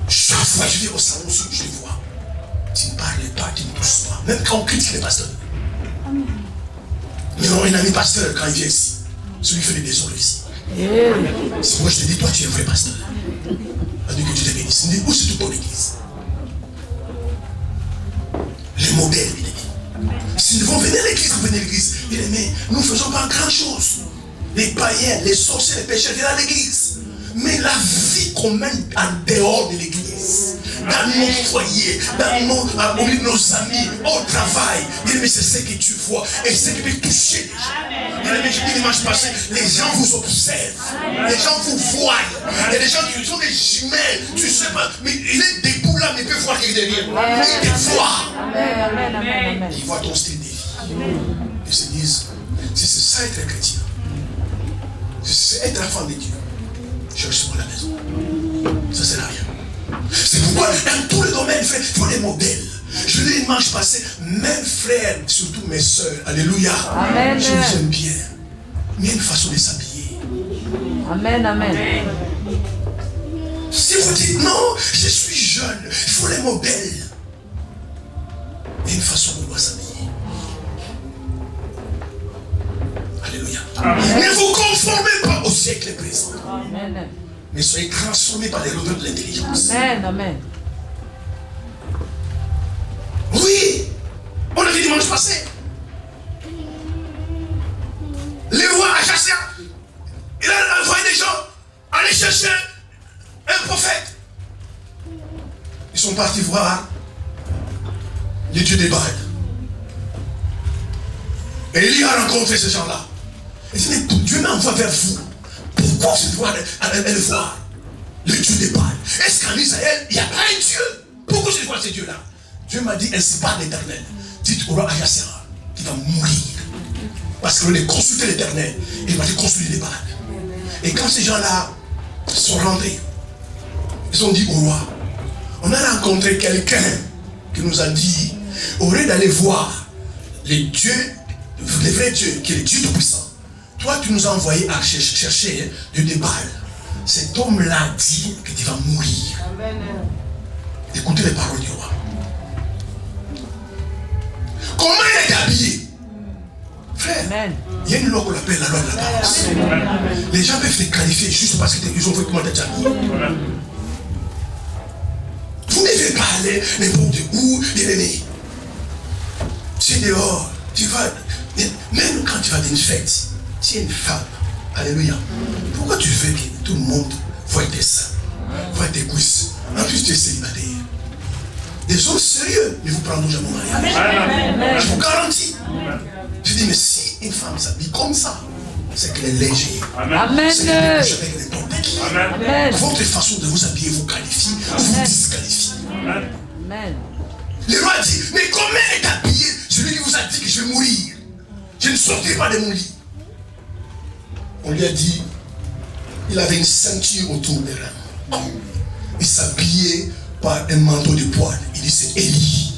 Chaque fois que je vais au salon, je les vois. Tu ne parles pas, tu ne touches pas. Même quand on critique les pasteurs. Mais on a un ami pasteur quand il vient ici. Celui qui fait des désordres ici. C'est moi je te dis, toi tu es un vrai pasteur. C'est-à-dire que tu t'es béni. Où c'est toute ton église? Les modèles, bien aimés. Si nous devons venir à l'église, vous venez à l'église. Bien aimé, nous ne faisons pas grand chose. les païens, les sorciers, les pécheurs viennent à l'église. Mais la vie qu'on mène en dehors de l'église, dans nos foyers, au milieu de nos amis, au travail, mais c'est ce que tu vois et ce qui peut toucher les gens. Je dis dimanche passé, les gens vous observent, les gens vous voient. Il y a des gens qui sont des jumelles, tu sais pas, mais il est debout là, mais il peut voir qu'il est derrière. Il te voit. Il voit ton style de vie. Ils se disent, si c'est ça être un chrétien, si c'est être enfant de Dieu, cherche sur la maison. Ça sert à rien. C'est pourquoi dans tous les domaines, frère, il faut des modèles. Je l'ai dimanche passé, même frères, surtout mes soeurs, alléluia. Amen. Je vous aime bien. Mais il y a une façon de s'habiller. Amen, amen. Si vous dites non, je suis jeune, il faut les modèles. Il y a une façon dont on doit s'habiller. Alléluia. Amen. Ne vous conformez pas au siècle présent. Amen. Mais soyez transformés par les revers de l'intelligence. Amen, amen. Oui, on a vu dimanche passé. Le roi Ajasia, il a envoyé des gens aller chercher un prophète. Ils sont partis voir le Dieu des Baals. Et Élie a rencontré ces gens-là. Il dit, mais Dieu m'envoie vers vous. Pourquoi je dois aller voir le Dieu des Baals? Est-ce qu'en Israël, il n'y a pas un Dieu? Pourquoi je dois voir ces dieux-là? Dieu m'a dit, ainsi par l'Éternel. Dites au roi Ajasia qu'il va mourir. Parce qu'il a consulté l'Éternel. Il va construire les Baals. Et quand ces gens-là sont rentrés, ils ont dit au roi, on a rencontré quelqu'un qui nous a dit, au lieu d'aller voir les dieux, les vrais dieux, qui est le Dieu Tout-Puissant, toi tu nous as envoyé à chercher Dieu des Baals. Cet homme-là dit que tu vas mourir. Amen. Écoutez les paroles du roi. Comment il est habillé? Frère, amen. Il y a une loi qu'on appelle la loi de l'apparence. Les gens peuvent te qualifier juste parce qu'ils ont fait comment t'es habillé. Vous ne devez pas aller n'importe où, bien-aimé. Tu es dehors, tu vas, même quand tu vas dans une fête, tu es une femme, alléluia. Pourquoi tu veux que tout le monde voit tes seins, voit tes cuisses? En plus, tu es célibataire. Des hommes sérieux ne vous prendront jamais au mariage. Je vous garantis. Je dis, mais si une femme s'habille comme ça, c'est qu'elle est légère. Amen. C'est qu'elle est couche avec n'importe qui. Amen. Votre façon de vous habiller vous qualifie ou vous disqualifie. Amen. Le roi dit, mais comment est habillé celui qui vous a dit que je vais mourir? Je ne sortirai pas de mon lit. On lui a dit, il avait une ceinture autour des reins. Il s'habillait par un manteau de poil. Il dit, c'est Élie.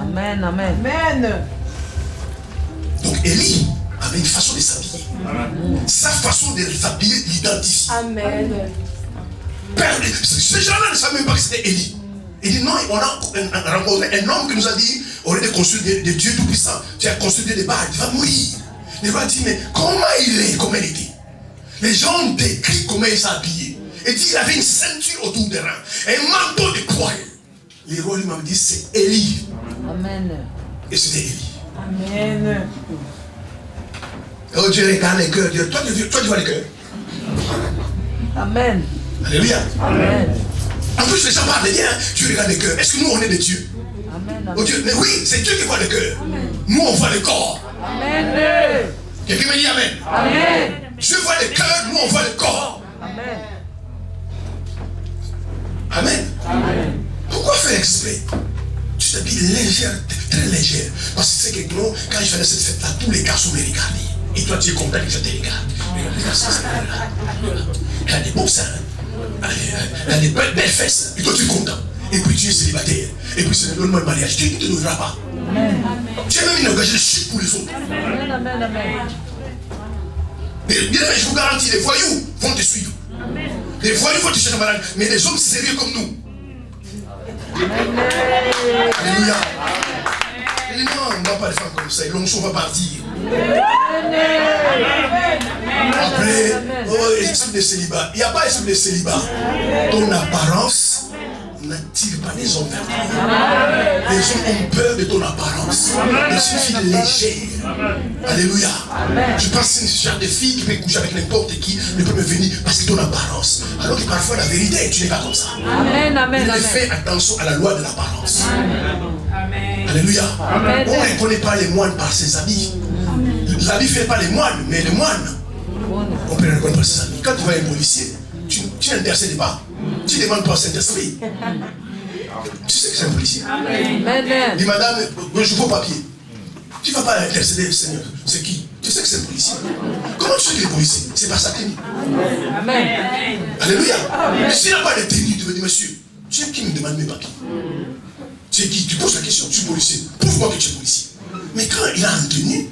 Amen, amen. Amen. Donc Élie avait une façon de s'habiller. Sa façon de s'habiller l'identifie. Amen. Ces gens-là ne savaient même pas que c'était Élie. Il dit non, on a rencontré un homme qui nous a dit, au lieu de construire des dieux tout-puissants, tu as construit des barres, tu vas mourir. Le roi dit, mais comment il est, comment il était? Les gens ont décrit comment il s'est habillé. Il dit, il avait une ceinture autour des reins, un manteau de poil. Le roi lui-même dit, c'est Élie. Amen. Et c'était Élie. Amen. Oh Dieu regarde les cœurs. Toi tu vois les cœurs. Amen. Alléluia. Amen. En plus les gens parlent bien. Tu regardes les cœurs. Est-ce que nous on est des dieux? Amen. Oh Dieu, mais oui, c'est Dieu qui voit le cœur. Nous on voit le corps. Amen. Quelqu'un me dit Amen. Amen. Dieu voit le cœur, nous on voit le corps. Amen. Amen. Amen. Pourquoi faire exprès? Tu t'habilles légère, très légère. Parce que c'est que nous, quand je faisais cette fête-là, tous les garçons me regardaient. Et toi, tu es content que je te regarde. Elle a des beaux seins. Elle a des belles fesses. Et toi, tu es content. Et puis, tu es célibataire. Et puis, c'est le donne-moi le mariage. Tu ne te donneras pas. Tu as même une engagée de chute pour les autres. Amen, amen, amen. Mais bien, je vous garantis, les voyous vont te suivre. Les voyous vont te chercher malade. Mais les hommes sérieux comme nous. Alléluia. Il dit non, on ne va pas les faire comme ça. L'onction va partir. Après, oh, esprit de célibat. Il n'y a pas esprit de célibat. Ton apparence n'attire pas les hommes vers toi. Les hommes ont peur de ton apparence. Je suis une fille légère. Alléluia. Je pense que c'est une genre de fille qui peut coucher avec n'importe qui, ne peut me venir parce que ton apparence. Alors que parfois la vérité, tu n'es pas comme ça. Amen, amen, amen. Fais attention à la loi de l'apparence. Alléluia. On ne reconnaît pas les moines par ses habits. L'habit ne fait pas les moines, mais les moines, on peut les reconnaître par ses habits. Quand tu vois un policier, tu n'intercèdes pas. Tu ne demandes pas au Saint-Esprit. Tu sais que c'est un policier. Amen. Dis madame, je veux papier. Tu ne vas pas intercéder, Seigneur. C'est qui? Tu sais que c'est un policier. Comment tu sais qu'il est policier? C'est par sa tenue. Amen. Alléluia. S'il n'a pas de tenue, tu veux dire, monsieur, tu es qui me demande mes papiers? Tu es qui? Tu poses la question, tu es policier. Prouve-moi que tu es policier. Mais quand il a en tenue,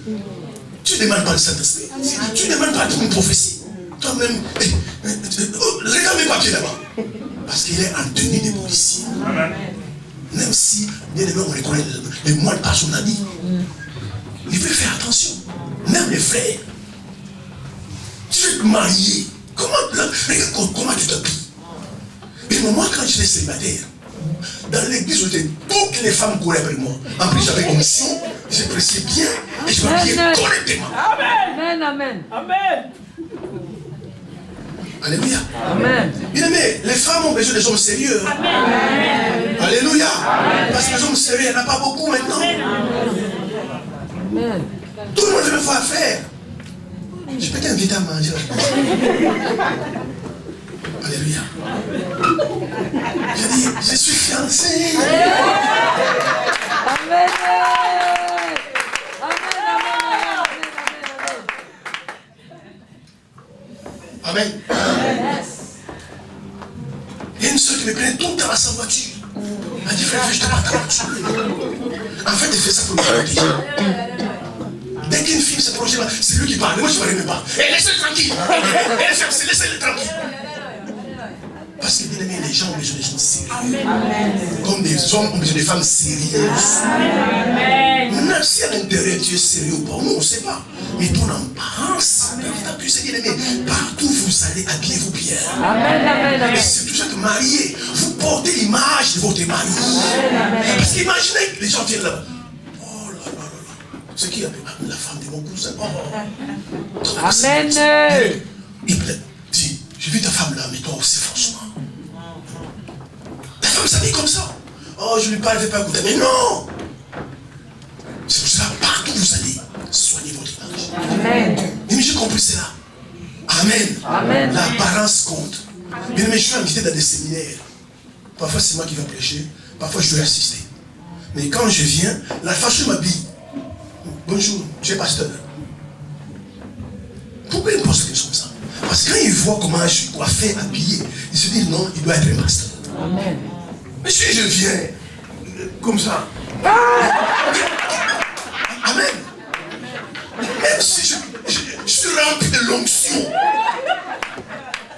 tu ne demandes pas le Saint-Esprit. Tu ne demandes pas une prophétie. Toi-même, regarde mes papiers d'abord. Parce qu'il est en tenue de policier. Même si, bien aimé, on reconnaît les moines par son habit. Il faut faire attention. Même les frères. Tu veux te marier. Regarde comment tu t'habilles. Et moi, quand j'étais célibataire, dans l'église où j'étais, toutes les femmes couraient avec moi. En plus, j'avais une mission, je pressais bien et je m'habillais correctement. Amen, amen. Amen. Alléluia. Amen. Bien aimé, les femmes ont besoin des hommes sérieux. Amen. Alléluia. Parce que les hommes sérieux, il n'y en a pas beaucoup maintenant. Amen. Tout le monde veut me voir faire. Je peux t'inviter à manger. Alléluia. Je dis, je suis fiancé. Amen. Amen. Il y a une soeur qui me prenait tout le temps à sa voiture. Elle dit, frère, je te parle ta voiture. En fait, elle fait ça pour me protéger. Dès qu'une fille se projette, c'est lui qui parle. Moi, je ne parlais même pas. Et laissez-le tranquille. Laissez-le tranquille. Parce que, bien aimé, les gens ont besoin des gens sérieux. Comme des hommes ont besoin des femmes sérieuses. Même si à l'intérieur tu es sérieux ou pas, nous on ne sait pas. Mais ton apparence, tu sais, bien aimé, partout vous allez, habillez-vous bien. Amen, amen, amen. Et c'est tout ça que marié, vous portez l'image de votre mari. Parce qu'imaginez que les gens viennent là-bas. Oh là là là là. C'est qui la femme de mon cousin? Oh. Amen. Il dit, j'ai vu ta femme là, mais toi aussi, franchement. Ta femme s'habille comme ça. Oh, je lui parle, elle ne fait pas goûter. Mais non! C'est pour cela, partout où vous allez, soignez votre image. Amen. Mais j'ai compris cela. Amen. Amen. L'apparence compte. Bien aimé, je suis invité dans des séminaires. Parfois, c'est moi qui vais prêcher. Parfois, je dois assister. Mais quand je viens, la façon je m'habille. Bonjour, tu es pasteur. Pourquoi il me pose des questions comme ça? Parce que quand il voit comment je suis coiffé, habillé, il se dit non, il doit être un pasteur. Amen. Mais si je viens comme ça. Amen. Même si je suis rempli de l'onction.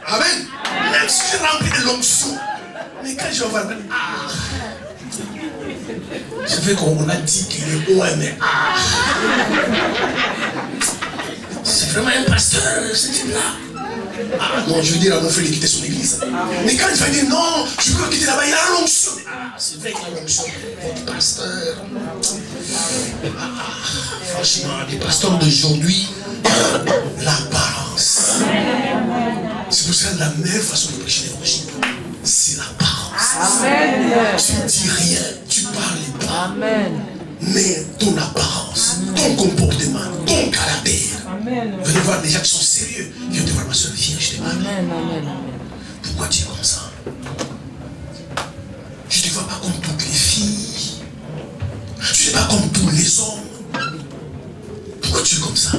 Amen. Même si je suis rempli de l'onction. Mais quand je vais voir, je veux qu'on a dit qu'il est haut, mais c'est vraiment un pasteur, ce type-là. Ah non, je veux dire, on fait quitter son église. Mais quand il va dire non, je peux quitter là-bas, il a l'onction. Ah, c'est vrai qu'il a l'onction. Votre pasteur. Franchement, les pasteurs d'aujourd'hui, l'apparence. C'est pour ça que la meilleure façon de prêcher l'évangile, c'est l'apparence. Amen. Tu ne dis rien, tu parles pas. Amen. Mais ton apparence, ton comportement, ton caractère. Venez voir des gens qui sont sérieux. Viens te voir ma soeur, viens, je te parle. Amen, amen, amen. Pourquoi tu es comme ça? Je ne te vois pas comme toutes les filles. Je ne te vois pas comme tous les hommes. Pourquoi tu es comme ça?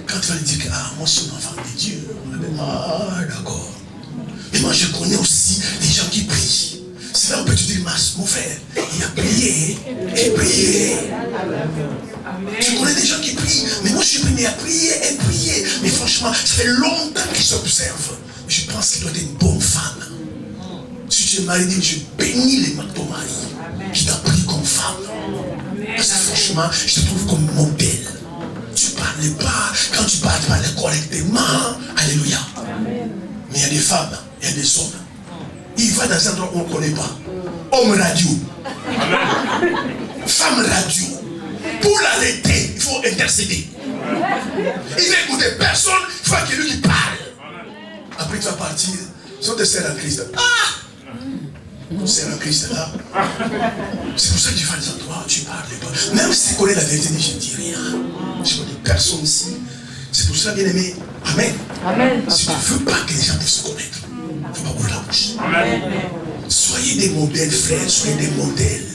Quand tu vas lui dire que moi je suis un enfant de Dieu. Ah, d'accord. Mais moi je connais aussi des gens qui prient. C'est là où on peut te dire, mon frère, il a prié et prié. Tu connais des gens qui prient, mais moi je suis venu à prier et prier. Mais franchement, ça fait longtemps qu'ils s'observent. Je pense qu'il doit être une bonne femme. Si tu es marié, je bénis ton mari qui t'a pris comme femme. Parce que franchement, je te trouve comme modèle. Tu ne parles pas, quand tu parles correctement. Alléluia. Mais il y a des femmes, il y a des hommes. Ils vont dans un endroit où on ne connaît pas. homme radio. Femme radio. Pour l'arrêter, il faut intercéder. Il n'écoute personne, il faut que lui qui parle. Après tu vas partir, si on te sert en Christ. On sert en Christ là. C'est pour ça que tu vas dire toi, tu parles pas. Même si tu connais la vérité, je ne dis rien. Je connais personne ici. C'est pour ça, bien aimé. Amen. Amen. Si tu ne veux pas que les gens puissent se connaître, il ne faut pas ouvrir la bouche. Amen. Soyez des modèles, frères, soyez des modèles.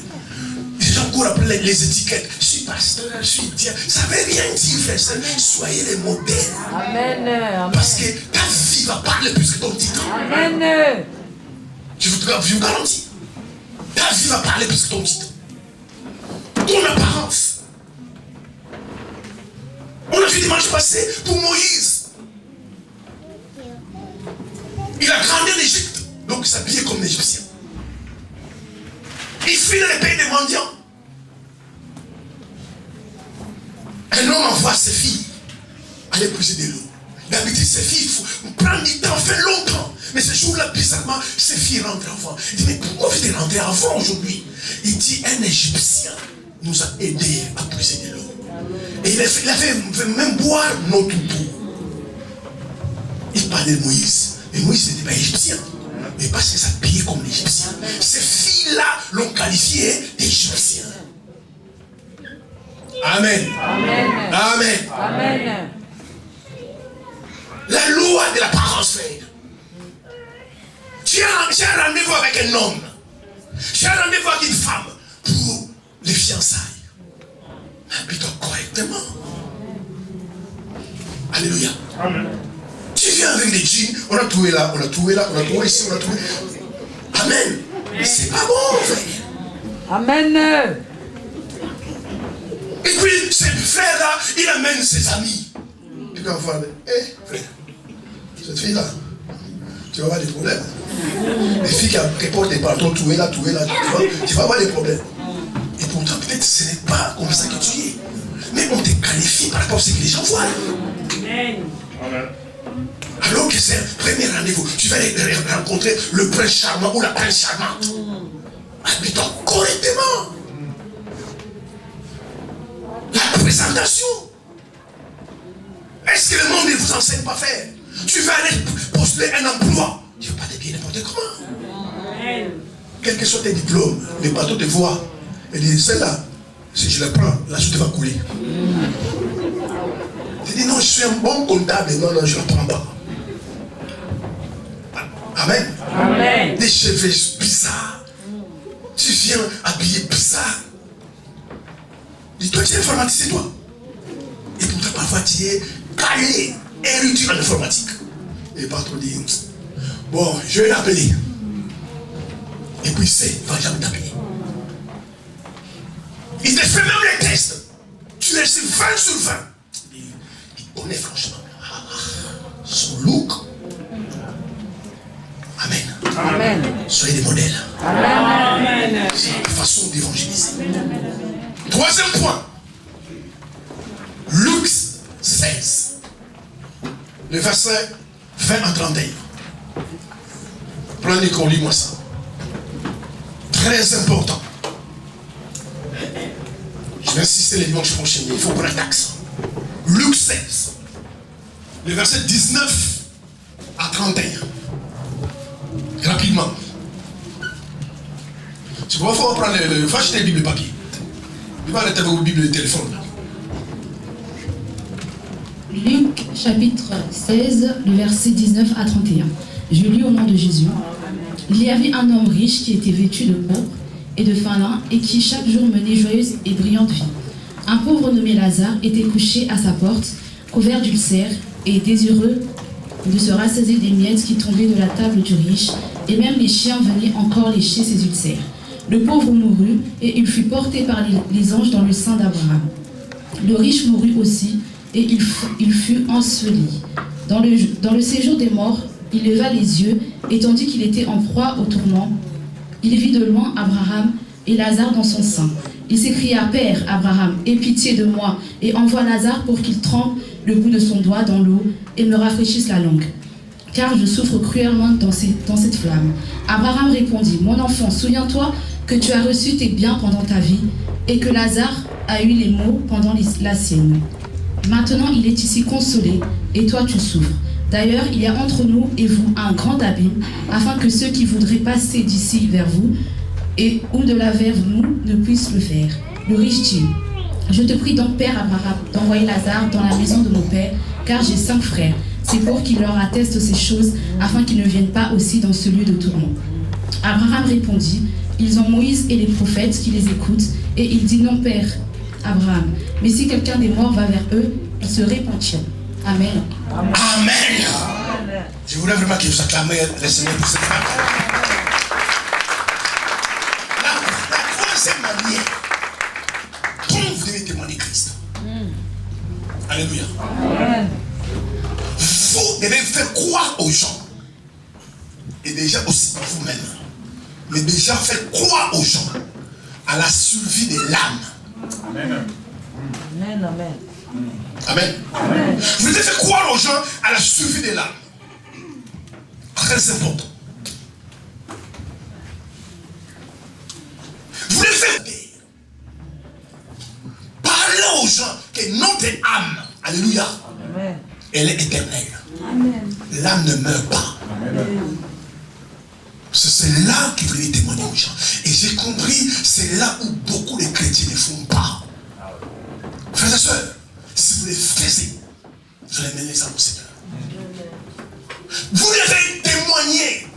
Les gens courent après les étiquettes. Je suis pasteur, je suis diable. Ça ne veut rien dire, frère. Soyez les modèles. Amen. Parce que ta vie va parler plus que ton titre. Amen. Je vous garantis. Ta vie va parler plus que ton titre. Ton apparence. On a vu dimanche passé pour Moïse. Il a grandi en Égypte. Donc il s'habillait comme un Égyptien. Il fuit dans les pays des mendiants. Un homme envoie ses filles aller puiser de l'eau. D'habitude, ses filles, il faut prendre du temps, faire longtemps. Mais ce jour-là, bizarrement, ses filles rentrent avant. Il dit, mais pourquoi vous êtes rentré avant aujourd'hui? Il dit, un Égyptien nous a aidés à puiser de l'eau. Et il avait même boire notre eau. Il parlait de Moïse. Mais Moïse n'était pas égyptien. Mais parce qu'il s'habillait comme l'Égyptien. Ces filles-là l'ont qualifié d'Égyptien. Amen. Amen. Amen. Amen. La loi de l'apparence, frère. Tu as un rendez-vous avec un homme. Tu as un rendez-vous avec une femme pour les fiançailles. Habite-toi correctement. Alléluia. Amen. Tu viens avec des jeans, on a trouvé là, on a trouvé là, on a trouvé ici, on a trouvé. Amen. Mais c'est pas bon, frère. Amen. Et puis, ce frère-là, il amène ses amis. Tu vas voir, frère, cette fille-là, tu vas avoir des problèmes. Les filles qui portent des bâtons, tout est là, tu vas avoir des problèmes. Et pourtant, peut-être ce n'est pas comme ça que tu es. Mais on te qualifie par rapport à ce que les gens voient. Amen. Alors que c'est un premier rendez-vous, tu vas rencontrer le prince charmant ou la prince charmante. Habite-toi correctement. La présentation. Est-ce que le monde ne vous enseigne pas à faire? Tu vas aller postuler un emploi. Tu ne vas pas t'habiller n'importe comment. Quel que soit tes diplômes, les bateaux te voient. Et disent, celle-là, si je la prends, la chute va couler. Tu dis, non, je suis un bon comptable. Non, je ne la prends pas. Amen. Amen. Des cheveux bizarres. Tu viens habillé bizarre. Dis-toi, tu es informaticien, toi. Et pourtant, parfois, tu es calé, érudit en informatique. Et le patron dit, bon, je vais l'appeler. Et puis, il ne va jamais t'appeler. Il te fait même les tests. Tu laisses 20 sur 20. Il connaît franchement son look. Amen. Amen. Soyez des modèles. Amen. C'est une façon d'évangéliser. Troisième point. Luc 16. Le verset 20 à 31. Prenez qu'on lit moi ça. Très important. Je vais insister les dimanches prochains, mais il faut prendre l'accent. Luc 16. Le verset 19 à 31. Rapidement. Tu vois, il faut prendre il faut acheter la Bible papier. Il va aller avec la Bible de téléphone. Luc chapitre 16, le verset 19 à 31. Je lis au nom de Jésus. Il y avait un homme riche qui était vêtu de pourpre et de fin lin et qui chaque jour menait joyeuse et brillante vie. Un pauvre nommé Lazare était couché à sa porte, couvert d'ulcères et désireux de se rassasier des miettes qui tombaient de la table du riche, et même les chiens venaient encore lécher ses ulcères. Le pauvre mourut, et il fut porté par les anges dans le sein d'Abraham. Le riche mourut aussi, et il fut enseveli. Dans le séjour des morts, il leva les yeux, et tandis qu'il était en proie au tourment, il vit de loin Abraham et Lazare dans son sein. Il s'écria, « Père Abraham, aie pitié de moi, et envoie Lazare pour qu'il trempe le bout de son doigt dans l'eau et me rafraîchisse la langue, car je souffre cruellement dans cette flamme. » Abraham répondit, « Mon enfant, souviens-toi que tu as reçu tes biens pendant ta vie, et que Lazare a eu les maux pendant la sienne. Maintenant, il est ici consolé, et toi tu souffres. D'ailleurs, il y a entre nous et vous un grand abîme, afin que ceux qui voudraient passer d'ici vers vous, et ou de là vers nous, ne puissent le faire. » Le riche dit, « Je te prie donc, Père Abraham, d'envoyer Lazare dans la maison de mon père, car j'ai 5 frères. C'est pour qu'il leur atteste ces choses, afin qu'ils ne viennent pas aussi dans ce lieu de tourment. » Abraham répondit, « Ils ont Moïse et les prophètes qui les écoutent. » Et il dit, « Non, Père Abraham, mais si quelqu'un des morts va vers eux, ils se repentiront. » Amen. Amen. Je voulais vraiment que vous acclamez le Seigneur pour cette femme. La troisième manière dont vous devez témoigner Christ. Alléluia. Amen. Vous devez faire croire aux gens, et déjà aussi vous-même, mais déjà faire croire aux gens à la survie de l'âme. Amen. Amen. Amen. Amen. Vous devez faire croire aux gens à la survie de l'âme. Très important. Vous devez faire parler aux gens que notre âme, alléluia, Amen. elle est éternelle. Amen. L'âme ne meurt pas. Amen. C'est là que vous devez témoigner aux gens. Et j'ai compris, c'est là où beaucoup de chrétiens ne font pas. Frères et sœurs, si vous les faites, vous allez mener ça au Seigneur. Vous devez témoigner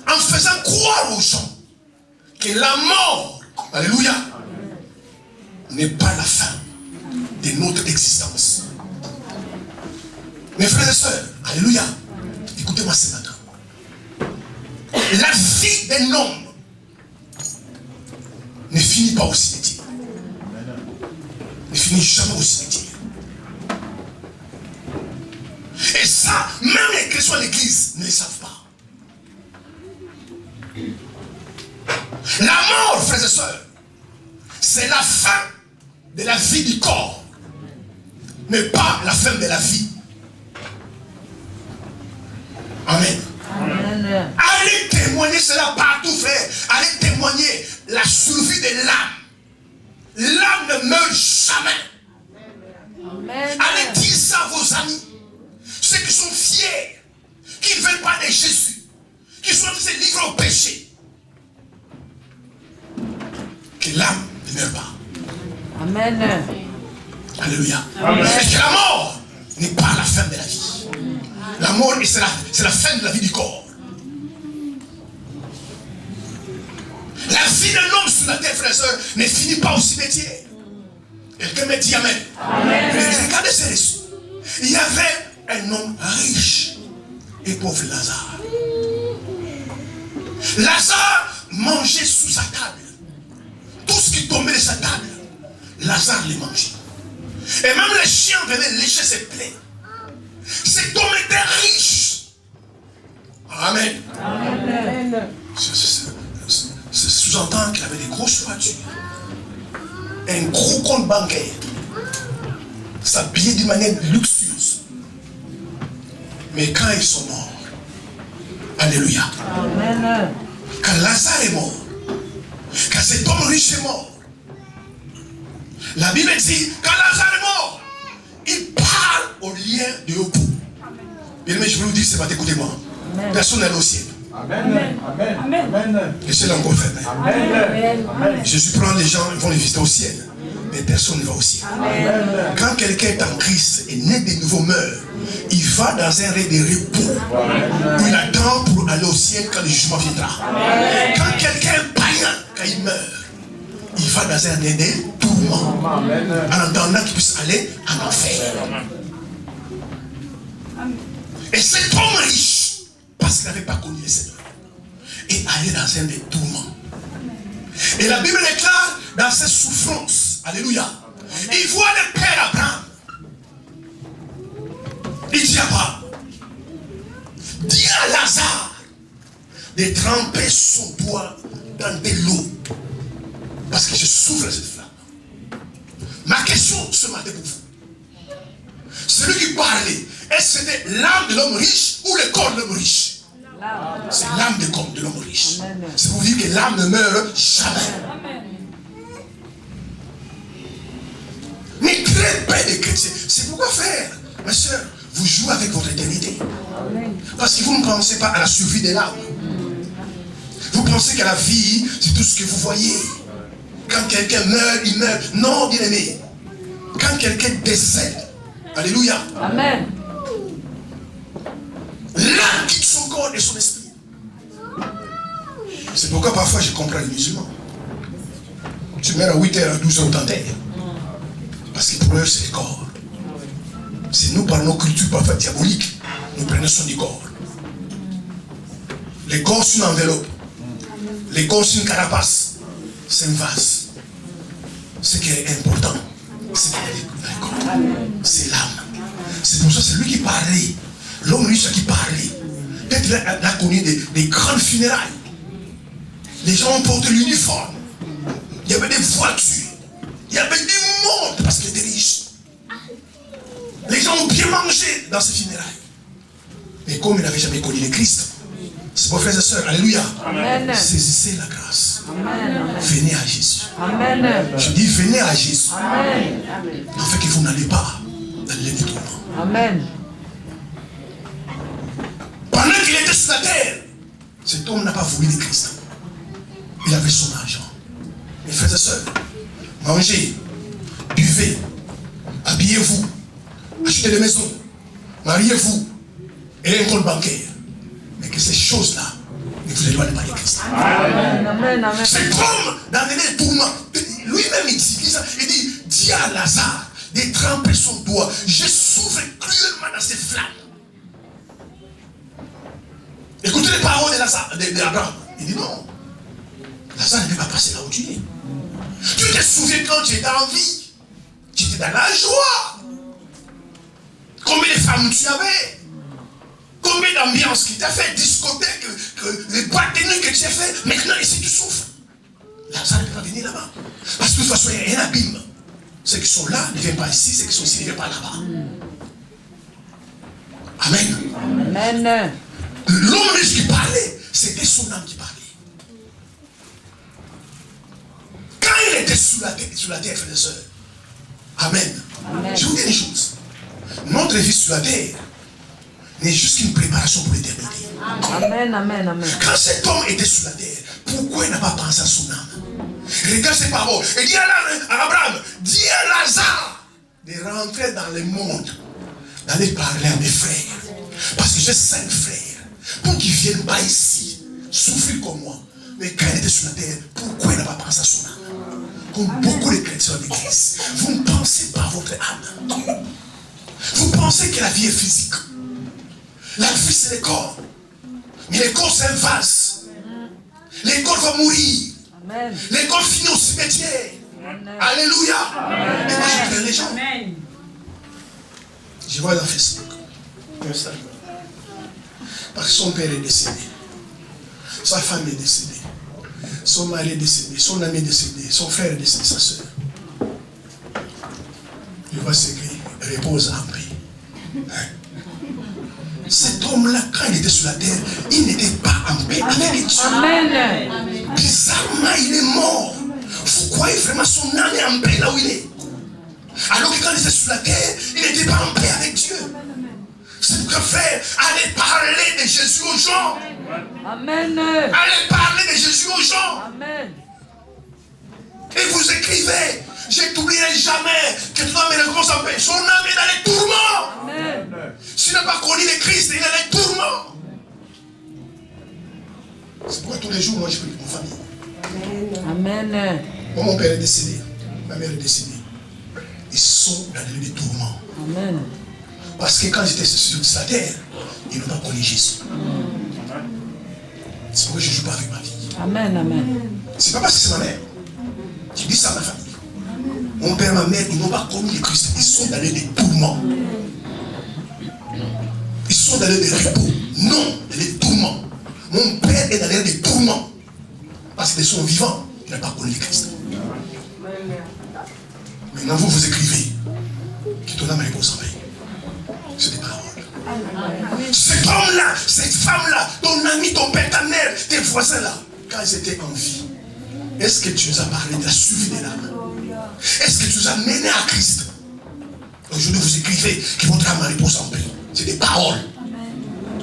en faisant croire aux gens que la mort, alléluia, n'est pas la fin de notre existence. Mes frères et sœurs, alléluia, écoutez-moi ce matin. La vie d'un homme ne finit pas au cimetière. Ne finit jamais au cimetière. Et ça, même les chrétiens de l'église ne le savent pas. La mort, frères et sœurs, c'est la fin de la vie du corps, mais pas la fin de la vie. Amen. Amen. Allez témoigner cela partout, frère. Allez témoigner la survie de l'âme. L'âme ne meurt jamais. Amen. Allez dire ça à vos amis. Ceux qui sont fiers, qui ne veulent pas de Jésus, qui sont se livrés au péché. Que l'âme ne meurt pas. Amen. Alléluia. Et que la mort n'est pas la fin de la vie. La mort, c'est la fin de la vie du corps. La vie d'un homme sur la terre, frères et sœurs, ne finit pas au cimetière. Quelqu'un me dit Amen. Amen. Regardez ces récits. Il y avait un homme riche et pauvre, Lazare. Lazare mangeait sous sa table. Tout ce qui tombait de sa table, Lazare les mangeait. Et même les chiens venaient lécher ses plaies. Cet homme était riche. Amen. Amen. Ça sous-entend qu'il avait des grosses voitures, un gros compte bancaire, s'habillait d'une manière luxueuse. Mais quand ils sont morts, alléluia, Amen. quand Lazare est mort, quand cet homme riche est mort, la Bible dit, quand Lazare est mort, il parle au lien de Yobu. Bien aimé, je veux vous dire, c'est pas écoutez-moi. Personne n'est au ciel. Amen. Amen. Amen. Laissez-le encore fermer. Amen. Jésus prend les gens, ils vont les visiter au ciel. Mais personne ne va au ciel. Amen. Quand quelqu'un est en Christ et né de nouveau meurt, il va dans un rêve de repos où il attend pour aller au ciel quand le jugement viendra. Quand quelqu'un est païen, quand il meurt, il va dans un rêve de tourment en attendant qu'il puisse aller en enfer. Et cet homme riche, parce qu'il n'avait pas connu le Seigneur, est allé dans un des tourments. Et la Bible déclare dans ses souffrances, alléluia, il voit le père Abraham. Il dit à Abraham, dis à Lazare de tremper son doigt dans de l'eau, parce que je souffre de cette flamme. Ma question ce matin pour vous, Celui qui parlait, est-ce que c'était l'âme de l'homme riche ou le corps de l'homme riche? C'est l'âme de l'homme riche. C'est pour dire que l'âme ne meurt jamais. Mais très peu de chrétiens. C'est pourquoi, frère, ma soeur, vous jouez avec votre éternité. Parce que vous ne pensez pas à la survie de l'âme. Vous pensez qu'à la vie, c'est tout ce que vous voyez. Quand quelqu'un meurt, il meurt. Non, bien aimé. Quand quelqu'un décède, alléluia. Amen. L'âme quitte son corps et son esprit. C'est pourquoi parfois je comprends les musulmans. Tu meurs à 8h, à 12h au Tanter. Parce que pour eux, c'est le corps. C'est nous, par nos cultures parfois diaboliques, nous prenons soin du corps. Le corps, c'est une enveloppe. Le corps, c'est une carapace. C'est un vase. Ce qui est important, c'est le corps. C'est l'âme. C'est pour ça que c'est lui qui parlait. L'homme riche qui parlait. Peut-être qu'il a connu des grandes funérailles. Les gens ont porté l'uniforme. Il y avait des voitures. Il y avait du monde parce qu'il était riche. Les gens ont bien mangé dans ces funérailles. Mais comme il n'avait jamais connu le Christ, c'est pour frères et sœurs, alléluia. Amen. Saisissez la grâce. Amen. Venez à Jésus. Amen. Je dis venez à Jésus. Amen. En fait que vous n'allez pas dans les détournements. Amen. Pendant qu'il était sur la terre, cet homme n'a pas voulu le Christ. Il avait son argent. Mes frères et sœurs, mangez, buvez, habillez-vous, achetez des maisons, mariez-vous, et un compte bancaire. Mais que ces choses-là ne vous éloignent pas de Christ. Amen. Amen. Amen. Cet homme, dans les tourments, lui-même il dit, dis à Lazare de tremper son doigt. Je souffre cruellement dans ces flammes. Écoutez les paroles d'Abraham. Il dit non. Lazare ne peut pas passer là où tu es. Tu te souviens quand tu étais en vie. Tu étais dans la joie. Combien de femmes tu avais? Combien d'ambiance qui t'a fait? Discothèque, les boîtes de nuit que tu as fait. Maintenant ici tu souffres. Lazare ne peut pas venir là-bas. Parce que de toute façon il y a un abîme. Ceux qui sont là ne viennent pas ici, ceux qui sont ici ne viennent pas là-bas. Amen. Amen. L'homme riche qui parlait, c'était son âme qui parlait. Quand il était sur la terre, frères et sœurs, amen. Amen. Je vous dis une chose. Notre vie sur la terre n'est juste qu'une préparation pour l'éternité. Amen. Amen. Amen. Quand cet homme était sur la terre, pourquoi il n'a pas pensé à son âme? Regarde ses paroles. Et dit à Abraham, dis à Lazare de rentrer dans le monde, d'aller parler à mes frères. Parce que j'ai 5 frères. Pour qu'ils ne viennent pas ici, souffrir comme moi. Mais quand il était sur la terre, pourquoi il n'a pas pensé à son âme? Comme beaucoup de chrétiens de l'église, vous ne pensez pas à votre âme. Vous pensez que la vie est physique. La vie c'est le corps. Mais le corps c'est un vase. Le corps va mourir. Amen. Le corps finit au cimetière. Alléluia. Et moi je plains les gens. Je vois dans Facebook un stade. Parce que son père est décédé. Sa femme est décédée. Son mari est décédé. Son ami est décédé. Son frère est décédé. Sa soeur. Je vois ce écrit. Repose en paix. Cet homme-là, quand il était sur la terre, il n'était pas en paix avec Dieu. Amen. Bizarrement, il est mort. Vous croyez vraiment son âme est en paix là où il est? Alors que quand il était sur la terre, il n'était pas en paix avec Dieu. C'est pourquoi, frère, allez parler de Jésus aux gens. Amen. Allez parler de Jésus aux gens. Amen. Et vous écrivez, je n'oublierai jamais que tu dois me récompenser en paix. Son âme est dans les tourments. Amen. S'il n'a pas connu le Christ, il est dans les tourments. C'est pourquoi tous les jours, moi, je prie pour mon famille. Amen. Moi, mon père est décédé. Ma mère est décédée. Ils sont dans les tourments. Amen. Parce que quand j'étais sur la terre, ils n'ont pas connu Jésus. C'est pourquoi je ne joue pas avec ma vie. Amen. Amen. C'est pas parce que c'est ma mère. Je dis ça à ma famille. Mon père et ma mère, ils n'ont pas connu le Christ. Ils sont dans les tourments. Ils sont dans les repos. Non, dans les tourments. Mon père est dans les tourments. Parce qu'ils sont vivants. Il n'a pas connu le Christ. Maintenant, vous écrivez que ton âme repose en paix. C'est des paroles. Cet homme-là, cette femme-là, ton ami, ton père, ta mère, tes voisins-là, quand ils étaient en vie, est-ce que tu nous as parlé de la survie des l'âme? Est-ce que tu nous as mené à Christ? Aujourd'hui, vous écrivez que votre âme repose en paix. C'est des paroles.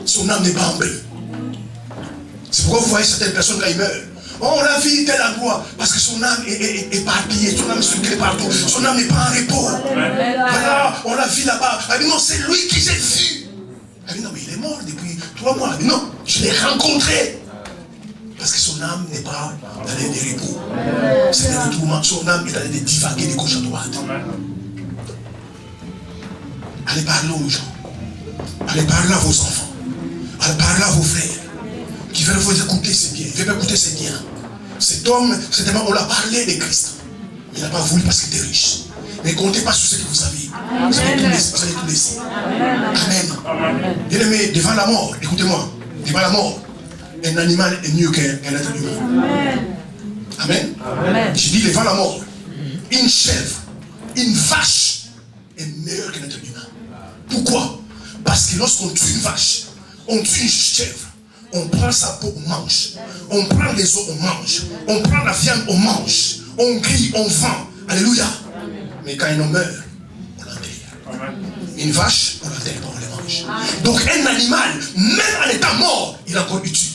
Son âme n'est pas en paix. C'est pourquoi vous voyez certaines personnes quand ils meurent. Oh, la vie est telle endroit. Parce que son âme est éparpillée. Son âme est circulée partout. Son âme n'est pas en repos. Voilà, on l'a vu là-bas. Elle dit non, c'est lui qui j'ai vu. Elle dit non, mais il est mort depuis 3 mois. Elle dit non, je l'ai rencontré. Parce que son âme n'est pas dans les repos. C'est des retournements. Son âme est dans les divaguer de gauche à droite. Allez parler aux gens. Allez parler à vos enfants. Allez parler à vos frères. Qui veulent vous écouter, c'est bien. Ils veulent écouter, c'est bien. Cet homme, certainement, on l'a parlé de Christ. Mais il n'a pas voulu parce qu'il était riche. Mais ne comptez pas sur ce que vous avez. Vous allez tout laisser. Amen. Bien aimé, devant la mort, écoutez-moi, devant la mort, un animal est mieux qu'un être humain. Amen. Je dis devant la mort, une chèvre, une vache est meilleure qu'un être humain. Pourquoi? Parce que lorsqu'on tue une vache, on tue une chèvre, on prend sa peau, on mange. On prend les os, on mange. On prend la viande, on mange. On grille, on vend. Alléluia. Mais quand un homme meurt, on l'enterre. Une vache, on l'enterre pas, on les mange. Donc un animal, même en étant mort, il est encore utile.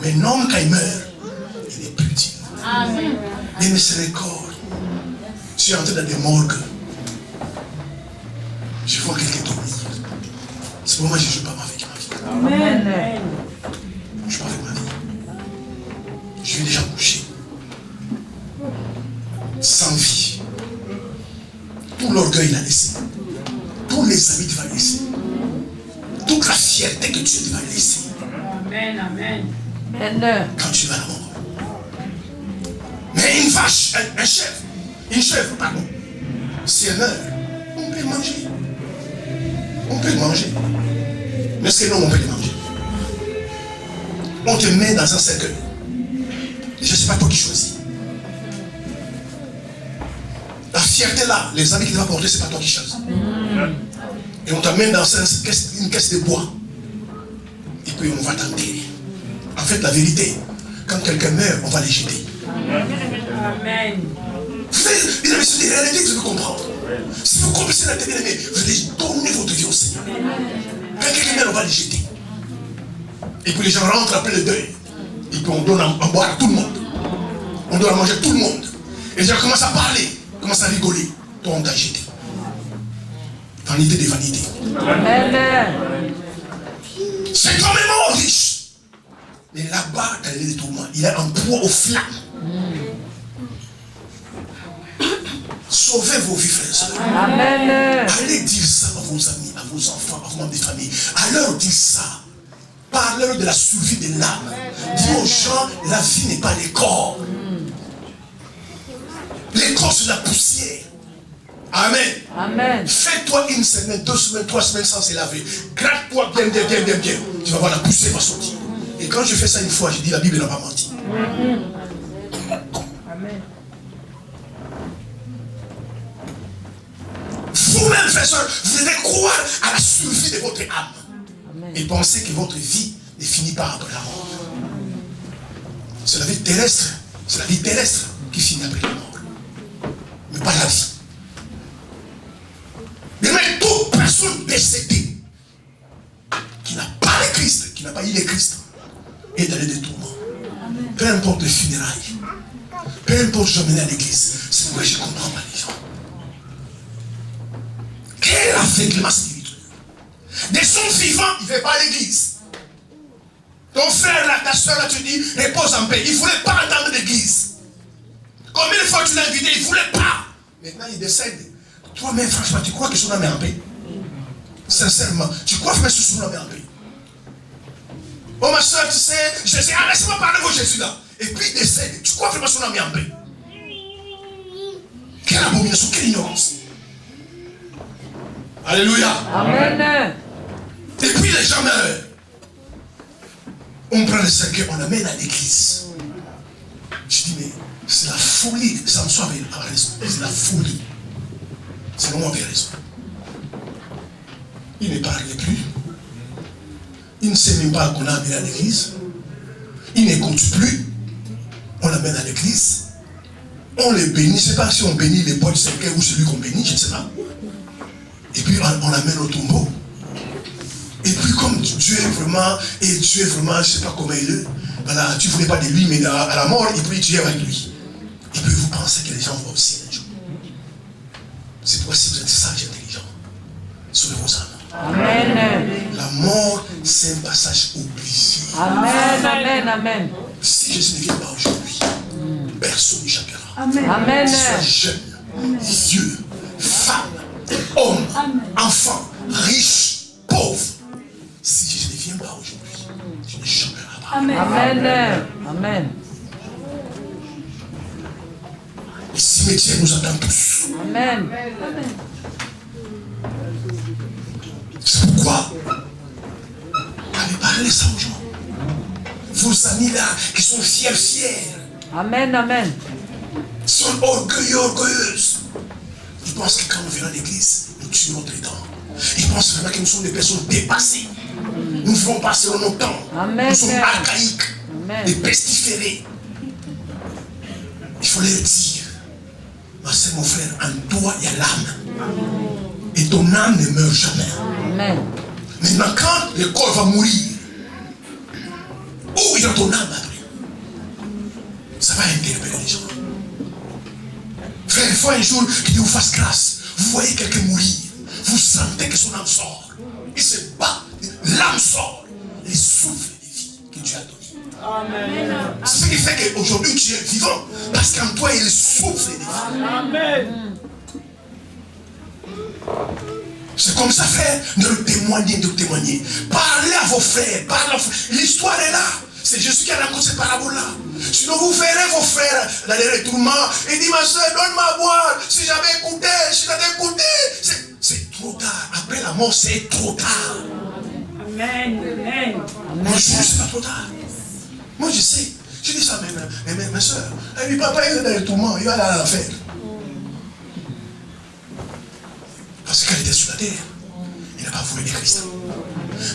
Mais un homme, quand il meurt, il n'est plus utile. Les miséricordes. Je suis entré dans des morgues. Je vois quelqu'un dormir. C'est pour moi que je ne joue pas avec ma vie. Amen. Je suis pas avec ma vie. Je suis déjà couché. Sans vie. Tout l'orgueil l'a laissé. Tous les amis tu vas laisser. Toute la fierté que tu vas laisser. Amen. Quand tu vas à la mort. Mais une vache, une chèvre, pardon. Si elle meurt, on peut manger. On peut manger. Mais est-ce que non, on peut les manger? On te met dans un cercueil. Je ne sais pas toi qui choisis. La fierté là, les amis qui te vont porter, ce n'est pas toi qui choisis. Et on t'amène dans une caisse de bois. Et puis on va t'enterrer. En fait, la vérité, quand quelqu'un meurt, on va les jeter. Amen. Vous savez, c'est des réalités que vous devez comprendre. Si vous comprenez la télé, vous allez donner votre vie au Seigneur. Quand quelqu'un meurt, on va les jeter. Et puis les gens rentrent après le deuil. Et puis on donne à boire à tout le monde. On donne à manger à tout le monde. Et les gens commencent à parler, commencent à rigoler. Toi, on t'a jeté. Vanité des vanités. Amen. C'est quand même mort riche. Mais là-bas, dans les tourments, il a un poids aux flammes. Sauvez vos vies, frères et sœurs. Amen. Allez dire ça à vos amis, à vos enfants, à vos membres de famille. Allez dire ça. Parlez de la survie de l'âme. Dis aux gens, la vie n'est pas les corps. Les corps, c'est la poussière. Amen. Amen. Fais-toi 1 semaine, 2 semaines, 3 semaines sans se laver. Gratte-toi bien. Tu vas voir la poussière va sortir. Et quand je fais ça une fois, je dis la Bible n'a pas menti. Amen. Vous-même, frères et sœurs, vous devez croire à la survie de votre âme. Amen. Et pensez que votre vie ne finit pas après la mort. C'est la vie terrestre. C'est la vie terrestre qui finit après la mort. Mais pas la vie. Mais même toute personne décédée qui n'a pas le Christ, qui n'a pas eu le Christ, est dans les détournements. Peu importe les funérailles, peu importe je mène à l'église, c'est pourquoi je ne comprends pas les gens. Quel aveuglement spirituel. Des sons vivants, il ne va pas à l'église. Ton frère là, ta soeur là, tu dis, repose en paix. Il ne voulait pas entendre l'église. Combien de fois tu l'as invité, il ne voulait pas. Maintenant il décède. Toi-même, franchement, tu crois que son âme est en paix? Sincèrement, tu crois que son âme est en paix? Oh ma soeur, tu sais, je sais, laisse-moi parler de Jésus là. Et puis il décède. Tu crois vraiment son âme est en paix? Quelle abomination, quelle ignorance. Alléluia. Amen. Et puis les gens meurent. On prend le cercueil, on l'amène à l'église. Je dis, mais c'est la folie. Samson avait raison. C'est la folie. C'est le moment qui a raison. Il ne parlait plus. Il ne sait même pas qu'on a amené à l'église. Il n'écoute plus. On l'amène à l'église. On les bénit. Je ne sais pas si on bénit les potes secrets ou celui qu'on bénit, je ne sais pas. Et puis on l'amène au tombeau. Et puis comme Dieu est vraiment, je ne sais pas comment il est, voilà, tu ne voulais pas de lui, mais à la mort, et puis tu es avec lui. Et puis vous pensez que les gens vont aussi un jour. C'est pourquoi si vous êtes sage et intelligent, soulevez vos âmes. Amen. La mort, c'est un passage obligé. Amen, amen, amen. Si Jésus ne vient pas aujourd'hui, personne n'échappera. Amen. Sois jeune, vieux, femme, homme, enfant, riche, pauvre. Si Jésus ne vient pas aujourd'hui, tu n'échapperas pas. Amen. Amen. Les cimetières nous attendent tous. Amen. C'est pourquoi allez parler ça aux gens. Vos amis là qui sont fiers. Amen, amen. Sont orgueilleuses. Ils pensent que quand on vient à l'église, nous tuons notre temps. Ils pensent vraiment que nous sommes des personnes dépassées. Nous ne vivons pas selon nos temps. Amen. Nous sommes archaïques, Amen. des pestiférés. Il faut leur dire, ma sœur, mon frère, en toi il y a l'âme. Et ton âme ne meurt jamais. Amen. Maintenant, quand le corps va mourir, où est ton âme après? Ça va interpeller les gens. Frère, il faut un jour que Dieu vous fasse grâce. Vous voyez quelqu'un mourir. Vous sentez que son âme sort. Il se bat. L'âme sort. Il souffle des vies que Dieu a données. Amen. C'est ce qui fait qu'aujourd'hui tu es vivant. Parce qu'en toi, il souffle des vies. Amen. C'est comme ça, frère, de témoigner. Parlez à vos frères. L'histoire est là. C'est Jésus qui a raconté cette parabole-là. Sinon, vous verrez vos frères dans les retournements. Et dit, ma soeur, donne-moi à boire. Si j'avais écouté, c'est trop tard. Après la mort, c'est trop tard. Amen. Amen. Moi, je sais, c'est pas trop tard. Moi, je sais. Je dis ça à mes soeurs. Elle dit, papa, il est dans les tourments. Il va aller à l'enfer. Parce qu'elle était sur la terre, il n'a pas voulu les Christ.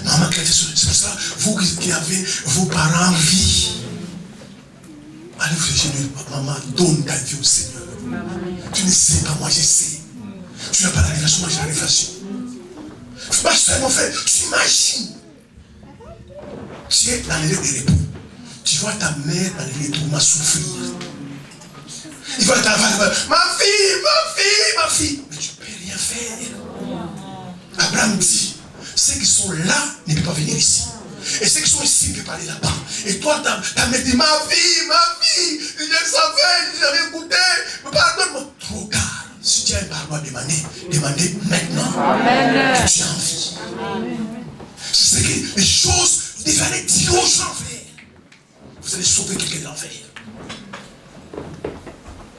Maman, c'est pour ça, vous qui avez vos parents en vie, allez vous gérer, maman, donne ta vie au Seigneur. Tu ne sais pas, moi je sais. Tu n'as pas la révélation, moi j'ai la révélation. Ma soeur, mon frère, tu imagines. Tu es dans les lieux de repos. Tu vois ta mère dans les lieux de repos souffrir. Il va t'avoir, ma fille. Mais tu ne peux rien faire. Abraham dit, ceux qui sont là ne peuvent pas venir ici. Et ceux qui sont ici ne peuvent pas aller là-bas. Et toi, ta mère dit, ma fille, je savais, j'avais écouté, pardonne-moi. Trop tard. Si tu as un pardon à demandez maintenant. Amen. Que tu as envie. C'est que les choses, vous allez dire aux gens, frère. Vous allez sauver quelqu'un de l'enfer.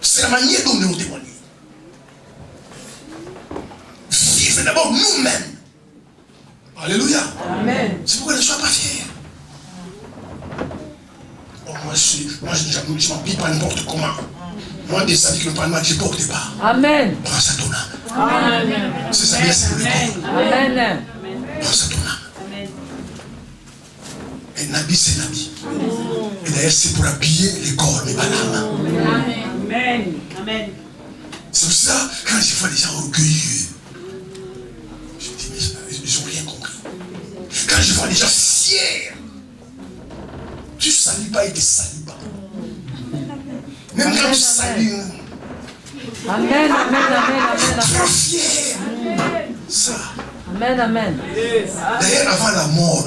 C'est la manière dont nous témoignons. Vivre d'abord nous-mêmes. Alléluia. Amen. C'est pourquoi ne sois pas fier. Oh, je m'en pille pas n'importe comment. Moi, des amis qui ne parlent pas, je ne porte pas. Amen. Prends ça ton âme. Amen. C'est ça, c'est le corps. Amen. Prends ça ton âme. Et Nabi, c'est Nabi. Et d'ailleurs, c'est pour habiller les corps, mais pas l'âme. Amen. Amen. C'est pour ça, quand je vois les gens orgueilleux, je me dis, mais ils n'ont rien compris. Quand je vois les gens fiers, tu ne salues pas, ils ne te saluent pas. Même quand tu salues, Amen. Amen. trop fier. Ça. Amen. D'ailleurs, avant la mort,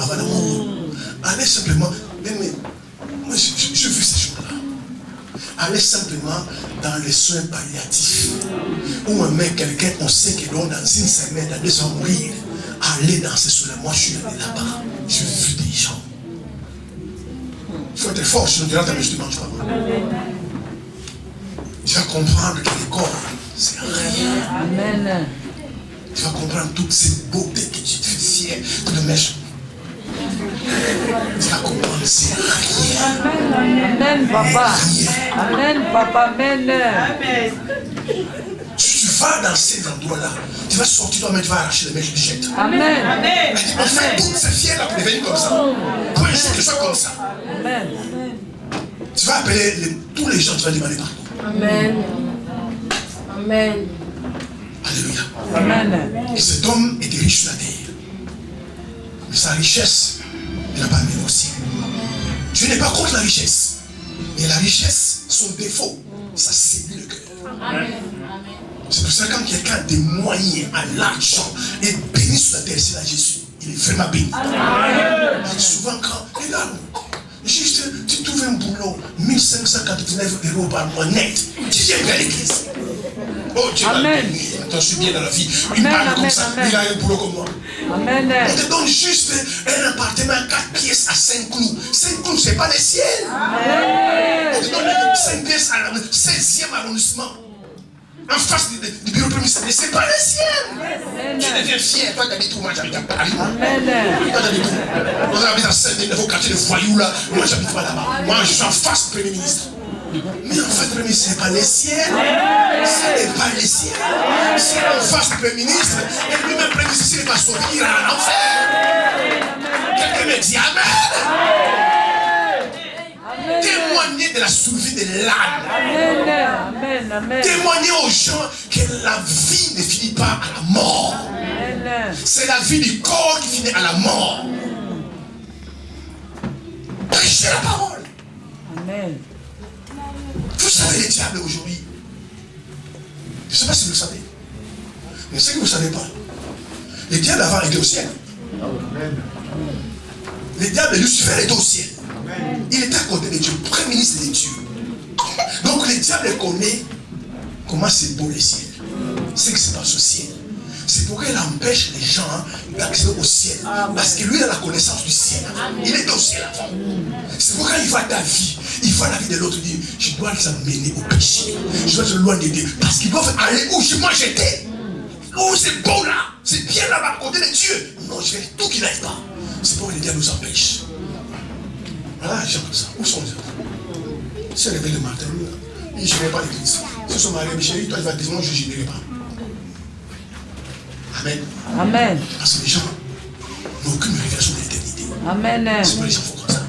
allez simplement, moi je vis ces jours-là. Allez simplement dans les soins palliatifs. Où on met quelqu'un, on sait qu'il doit dans une semaine, dans 2 ans mourir. Allez dans ces soins-là. Moi je suis allé là-bas. Je vis des gens. Il faut être fort, sinon tu rentres, mais je ne te mange pas. Tu vas comprendre que le corps, c'est rien. Amen. Tu vas comprendre toutes ces beautés que tu te fais fier. Toutes les mèches. Tu vas comprendre, c'est rien. Amen, papa. Amen, papa. Amen. Si tu vas dans ces endroits-là, tu vas sortir toi-même, tu vas arracher les mains, tu te jettes. Amen. Elle dit, mais fais toutes ces fiers-là pour devenir comme ça. Pour un jour que je sois comme ça. Amen. Tu vas appeler tous les gens, tu vas demander partout. Amen. Amen. Alléluia. Amen. Et cet homme était riche sur la terre. Mais sa richesse, il n'a pas amené au ciel. Dieu n'est pas contre la richesse. Mais la richesse, son défaut, ça séduit le cœur. C'est pour ça que quand quelqu'un a des moyens, a l'argent, est béni sur la terre, c'est là Jésus. Il est vraiment béni. Souvent quand, regarde, juste, tu trouves un boulot, 1589 € par mois net, tu viens à l'église. Oh, Dieu m'a béni. Attends, je suis bien dans la vie. Il parle comme ça, il a un boulot comme moi. Amen. On te donne juste un appartement à 4 pièces à 5 clous. 5 clous, c'est pas les ciels. On te donne 5 pièces à 16e arrondissement. En face du bureau premier ministre, mais c'est pas les ciels. Tu deviens fier. Toi, tu habites où? Moi, j'habite à Paris. Toi, tu habites où? Toi, tu habites à Saint-Denis, au quartier de Voyou là. Moi, j'habite pas là-bas. Moi, je suis en face du premier ministre. Mais en fait, le premier ministre, ce n'est pas les ciels. Ce n'est pas les ciels. C'est en face du premier ministre. Et lui-même, le premier ministre, s'il va sortir à l'enfer. Quelqu'un me dit Amen. Témoigner de la survie de l'âme. Amen. Amen. Témoigner aux gens que la vie ne finit pas à la mort. C'est la vie du corps qui finit à la mort. Prêchez la parole. Amen. Vous savez les diables aujourd'hui. Je ne sais pas si vous le savez. Mais ce que vous ne savez pas. Les diables avant étaient au ciel. Les diables de Lucifer étaient au ciel. Il était à côté de Dieu, premier ministre de Dieu. Donc les diables connaissent comment c'est beau le ciel. Ce qui se passe au ciel. C'est pourquoi il empêche les gens d'accéder au ciel. Parce que lui a la connaissance du ciel. Il est au ciel avant. C'est pourquoi il voit ta vie. Il voit la vie de l'autre. Il dit, je dois les amener au péché. Je dois être loin de Dieu. Parce qu'ils doivent aller où moi j'étais. Oh, c'est beau là. C'est bien là-bas à côté de Dieu. Non, je fais tout qu'il n'aille pas. C'est pourquoi les diables nous empêchent. Voilà, les gens comme ça. Où sont les autres? Si elle réveille le matin, il ne génère pas l'église. Si son mari est chéri, toi, il va dire non, je ne générerai pas. Amen. Amen. Parce que les gens n'ont aucune révélation de l'éternité. Amen. C'est pourquoi les gens font comme ça.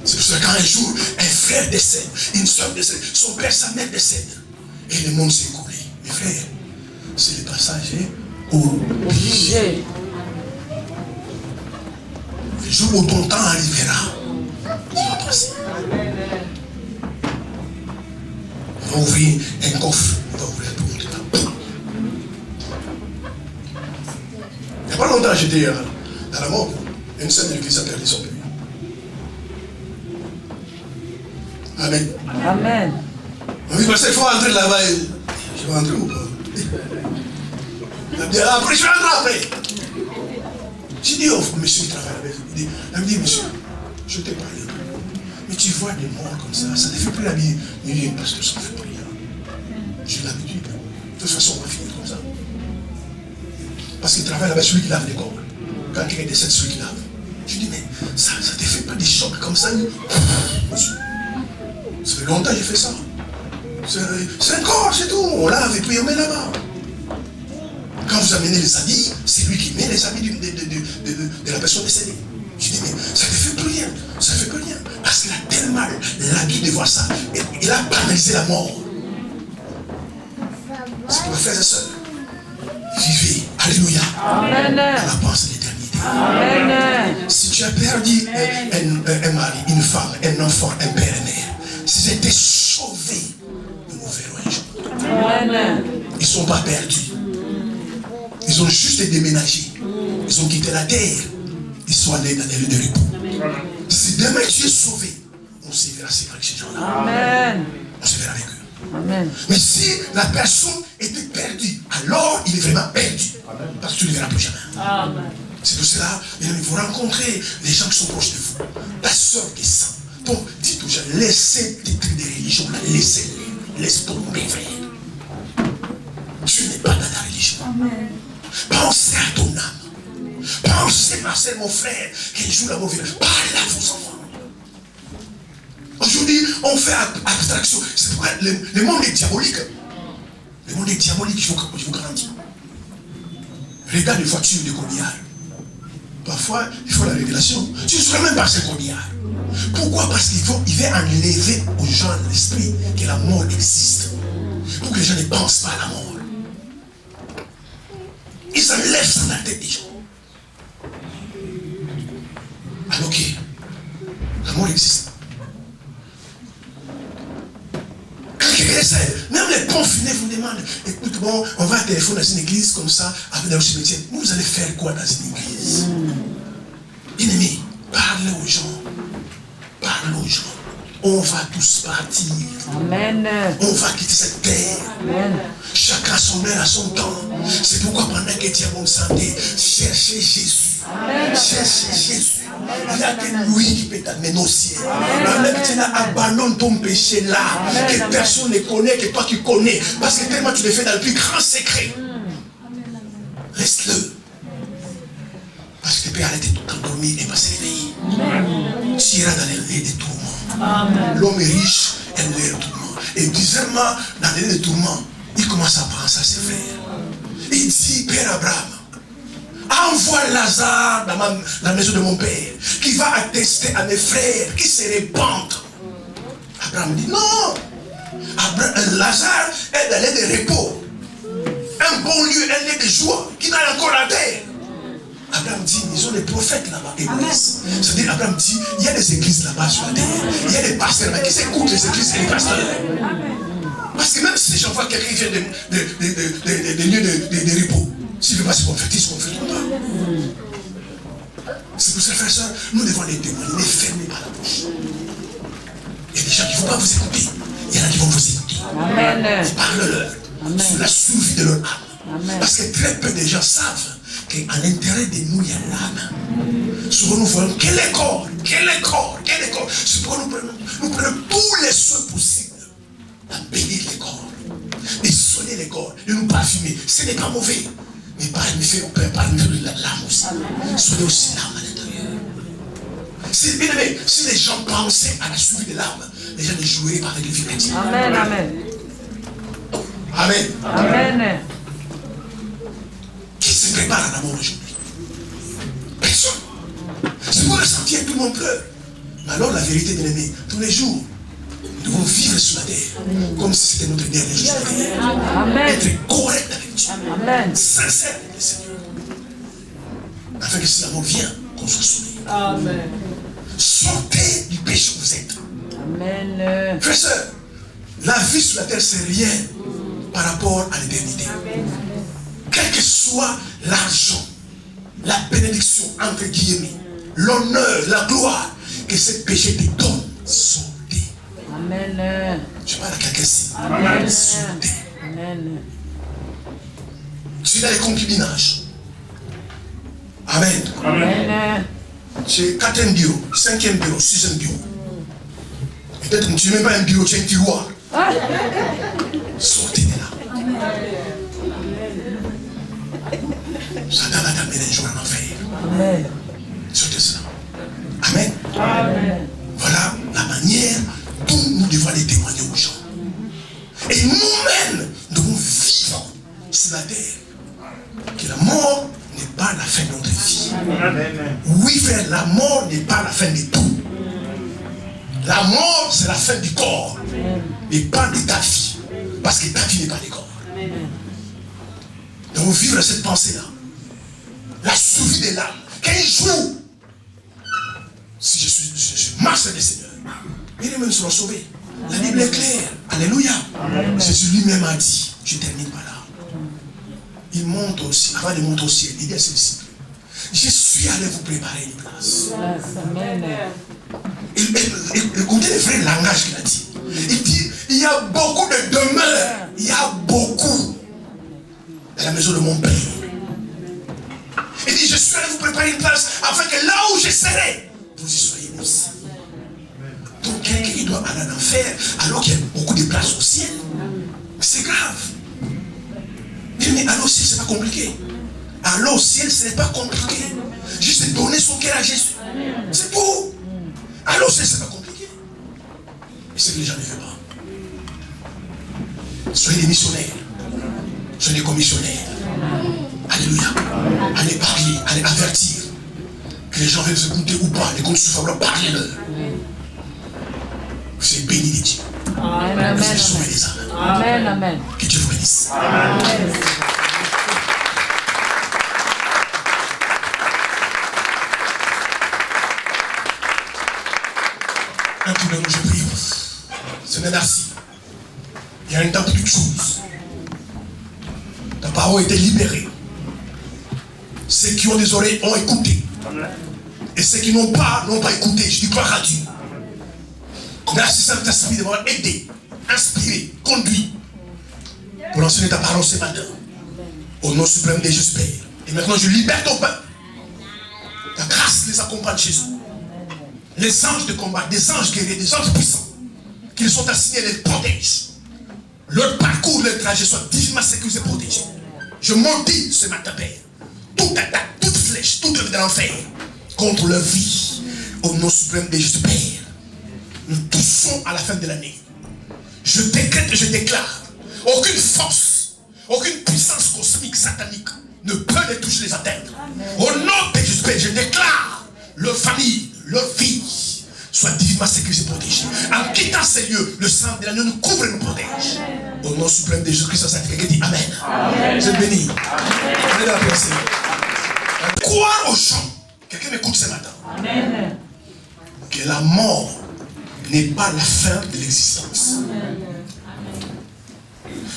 C'est pour ça qu'un jour, un frère décède, une soeur décède, son père, sa mère décède. Et le monde s'est écoulé. Mes frères, c'est le passage obligé. Le jour où ton temps arrivera, il va passer. On va ouvrir un coffre, on va ouvrir tout le monde. Il n'y a pas longtemps, j'étais dans la mort. Une scène de l'église a perdu son père. Amen. Amen. On dit, parce qu'il faut entrer là-bas. Je vais entrer où? Après, je vais entrer après. J'ai dit, oh, monsieur, il travaille avec lui. Elle me dit, monsieur, je t'ai parlé. Mais tu vois des morts comme ça ne fait plus la vie. Il dit, parce que ça ne fait plus rien. J'ai l'habitude. De toute façon, on va finir comme ça. Parce qu'il travaille avec celui qui lave les corps. Quand quelqu'un décède, celui qui lave. Je dis, mais ça ne te fait pas des chocs comme ça? Monsieur, ça fait longtemps que j'ai fait ça. C'est un corps, c'est tout. On lave et puis on met là-bas. Quand vous amenez les habits, c'est lui qui met les habits de la personne décédée. Je dis, mais ça ne fait plus rien. Ça ne fait plus rien. Parce qu'il a tellement l'habitude de voir ça. Et il a banalisé la mort. C'est pour mes frères et sœurs. Vivez. Alléluia. Amen. Dans la pensée de l'éternité. Amen. Si tu as perdu un mari, une femme, un enfant, un père, une mère, si j'étais sauvé, nous nous verrons un jour. Amen. Ils ne sont pas perdus. Ils ont juste déménagé. Ils ont quitté la terre. Ils sont allés dans les lieux de repos. Si demain tu es sauvé, on se verra avec ces gens-là. Amen. On se verra avec eux. Amen. Mais si la personne était perdue, alors il est vraiment perdu. Parce que tu ne le verras plus jamais. Amen. C'est pour cela, vous rencontrez les gens qui sont proches de vous. Ta soeur qui sent. Donc, dites aux gens, laissez tes trucs de religion là, laissez-les. Laisse tomber, frère. Tu n'es pas dans ta religion. Amen. Pensez à ton âme. Pensez, ma soeur, mon frère, qu'un jour la mauvaise. Parlez à vos enfants. Aujourd'hui, aujourd'hui, on fait abstraction. C'est pourquoi le monde est diabolique. Le monde est diabolique, je vous garantis. Regarde les voitures de cognards. Parfois, il faut la révélation. Tu ne saurais même pas ce cognard. Pourquoi? Parce qu'il veut enlever aux gens l'esprit que la mort existe. Pour que les gens ne pensent pas à la mort. Ils enlèvent ça dans la tête des gens. Alors que la mort existe. Quand quelqu'un sait, même les ponts funèbres vous demandent, écoute, bon, on va téléphoner dans une église comme ça, avec dans le cimetière. Vous allez faire quoi dans une église? Bien-aimé, parlez aux gens. Parlez aux gens. On va tous partir. Amen. On va quitter cette terre. Amen. Chacun son heure à son temps. C'est pourquoi pendant que tu as bonne santé, cherchez Jésus. Amen. Cherchez Jésus. Il n'y a que lui qui peut t'amener au ciel. Abandonne ton péché là. Que personne ne connaît, que toi tu connais. Parce que tellement tu le fais dans le plus grand secret. Reste-le. Parce que tu peux arrêter de t'endormir et pas se réveiller. Tu iras dans les lieux des tourments. L'homme est riche et le lieu de tourment. Et bizarrement, dans les lieux de tourment, il commence à penser à ses frères. Il dit, Père Abraham, envoie Lazare dans la maison de mon père, qui va attester à mes frères, qui se répandent. Abraham dit, non. Lazare est dans les lieux de repos. Un bon lieu, un lieu de joie, qui n'a encore la terre. Abraham dit, ils ont des prophètes là-bas, église. C'est-à-dire, Abraham dit, il y a des églises là-bas sur la terre. Il y a des pasteurs là qui s'écoutent les églises et les pasteurs. Parce que même si j'envoie quelqu'un qui vient des lieux de repos, s'il ne veut pas se convertir, il ne se convertira pas. C'est pour ça, frère et soeur, nous devons les témoigner, ne fermez pas la bouche. Il y a des gens qui ne vont pas vous écouter. Il y en a qui vont vous écouter. Amen. Parle-leur sur la survie de leur âme. Amen. Parce que très peu de gens savent qu'à l'intérieur de nous, il y a l'âme. Souvent nous voyons quel est corps. C'est pourquoi nous prenons tous les soins possibles d'embellir les corps, de soigner les corps, de nous parfumer. Ce n'est pas mauvais, mais par l'âme aussi. Soignez aussi l'âme à l'intérieur. Bien aimé, si les gens pensaient à la survie de l'âme, les gens ne joueraient pas avec le vie chrétien. Amen. Amen. Amen. Amen. Qui se prépare à la mort aujourd'hui? Personne. C'est pour ressentir tout le monde pleure. Mais alors la vérité, bien aimé, tous les jours, nous devons vivre sur la terre comme si c'était notre dernier jour sur la terre. Amen. Être correct avec Dieu. Amen. Sincère avec le Seigneur. Afin que si la mort vient, qu'on soit sauvé. Amen. Sortez du péché où vous êtes. Amen. Frère, sœur, la vie sur la terre, c'est rien par rapport à l'éternité. Quel que soit l'argent, la bénédiction, entre guillemets, l'honneur, la gloire que ce péché te donne, sortez. Amen. Je parle à quelqu'un ici. Amen. Sortez. Amen. Tu es dans les concubinages. Amen. Amen. C'est 4e bureau, 5e bureau, 6e bureau. Peut-être que tu n'es même pas un bureau, tu es un tiroir. Sortez de là. Satan va t'amener un jour en enfer. Amen. Sortez cela. Amen. Amen. Voilà la manière dont nous devons aller témoigner aux gens. Et nous-mêmes, nous devons vivre sur la terre. Que la mort n'est pas la fin de notre vie. Oui, frère, la mort n'est pas la fin de tout. La mort, c'est la fin du corps. Mais pas de ta vie. Parce que ta vie n'est pas le corps. Nous devons vivre cette pensée-là. La survie de l'âme. Qu'un jour, si je marche avec le Seigneur, les mêmes seront sauvés. La Bible est claire. Alléluia. Jésus lui-même a dit, je termine par là. Il monte aussi, avant de monter au ciel, il dit à ses disciples, je suis allé vous préparer une place. Amen. Écoutez le vrai langage qu'il a dit. Il dit, il y a beaucoup de demeures. Il y a beaucoup dans la maison de mon Père. Il dit, je suis allé vous préparer une place afin que là où je serai, vous y soyez aussi. Donc quelqu'un qui doit aller en enfer alors qu'il y a beaucoup de places au ciel, c'est grave. Mais aller au ciel, c'est pas compliqué. Aller au ciel, ce n'est pas compliqué. Juste donner son cœur à Jésus. C'est tout. Aller au ciel, c'est pas compliqué. ce que les gens ne veulent pas. Soyez des missionnaires. Soyez des commissionnaires. Alléluia. Allez parler, allez avertir. Que les gens veulent se compter ou pas, les comptes souffrants, parlez-leur. Vous êtes bénis de Dieu. Amen. Vous êtes sauvés des âmes. Amen. Amen. Que Dieu vous bénisse. Amen. Un coup de nous, je prie. Ce n'est Narcy. Il y a un temps pour toute chose. Ta parole a été libérée. Ceux qui ont des oreilles ont écouté. Et ceux qui n'ont pas écouté. Je dis gloire à Dieu. Merci Saint-Esprit de m'avoir aidé, inspiré, conduit pour enseigner ta parole ce matin. Au nom suprême de Jésus Père. Et maintenant je libère ton peuple. Ta grâce les accompagne chez eux. Les anges de combat, des anges guerriers, des anges puissants, qu'ils sont assignés, les protègent. Leur parcours, leur trajet soit divinement sécurisé et protégé. Je maudis ce matin, Père, toute attaque, toute flèche, toute œuvre de l'enfer contre leur vie. Au nom suprême de Jésus Père. Nous touchons à la fin de l'année. Je décrète et je déclare, aucune force, aucune puissance cosmique, satanique ne peut les toucher, les atteindre. Au nom de Jésus Père, je déclare leur famille, leur vie soit divinement sécurisée et protégée. En quittant ces lieux, le sang de l'agneau nous couvre et nous protège. Au nom suprême de Jésus-Christ, ça quelqu'un dit Amen. Vous êtes bénis. Allez dans la prière, Seigneur. Croire aux gens. Quelqu'un m'écoute ce matin. Amen. Que la mort n'est pas la fin de l'existence.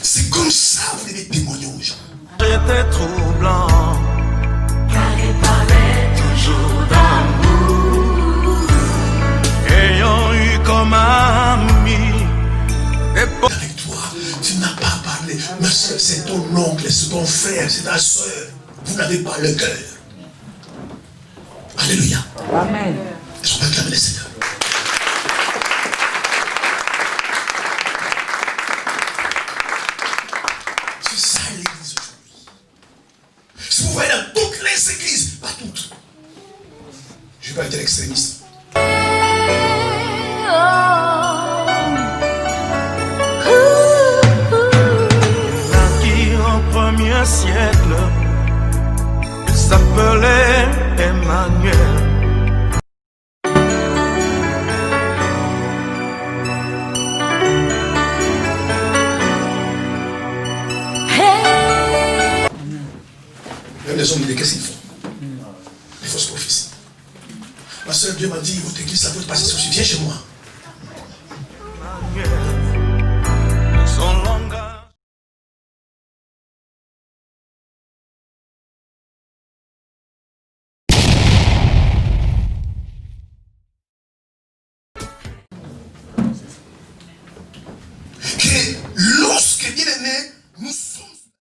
C'est comme ça que vous devez témoigner aux gens. J'étais troublant, car il parlait toujours d'amour. Ayant eu comme ami avec toi, tu n'as pas parlé. Mais c'est ton oncle, c'est ton frère, c'est ta soeur. Vous n'avez pas le cœur. Alléluia. Amen. Est-ce qu'on peut acclamer le Seigneur? C'est ça l'église aujourd'hui. Si vous voyez dans toutes les églises, pas toutes. Je ne vais pas être extrémiste. Naquit au premier siècle, il s'appelait Emmanuel. Même les hommes disent qu'est-ce qu'ils font? Les fausses prophéties. Ma soeur, Dieu m'a dit, votre église, ça peut passer sur. Viens chez moi.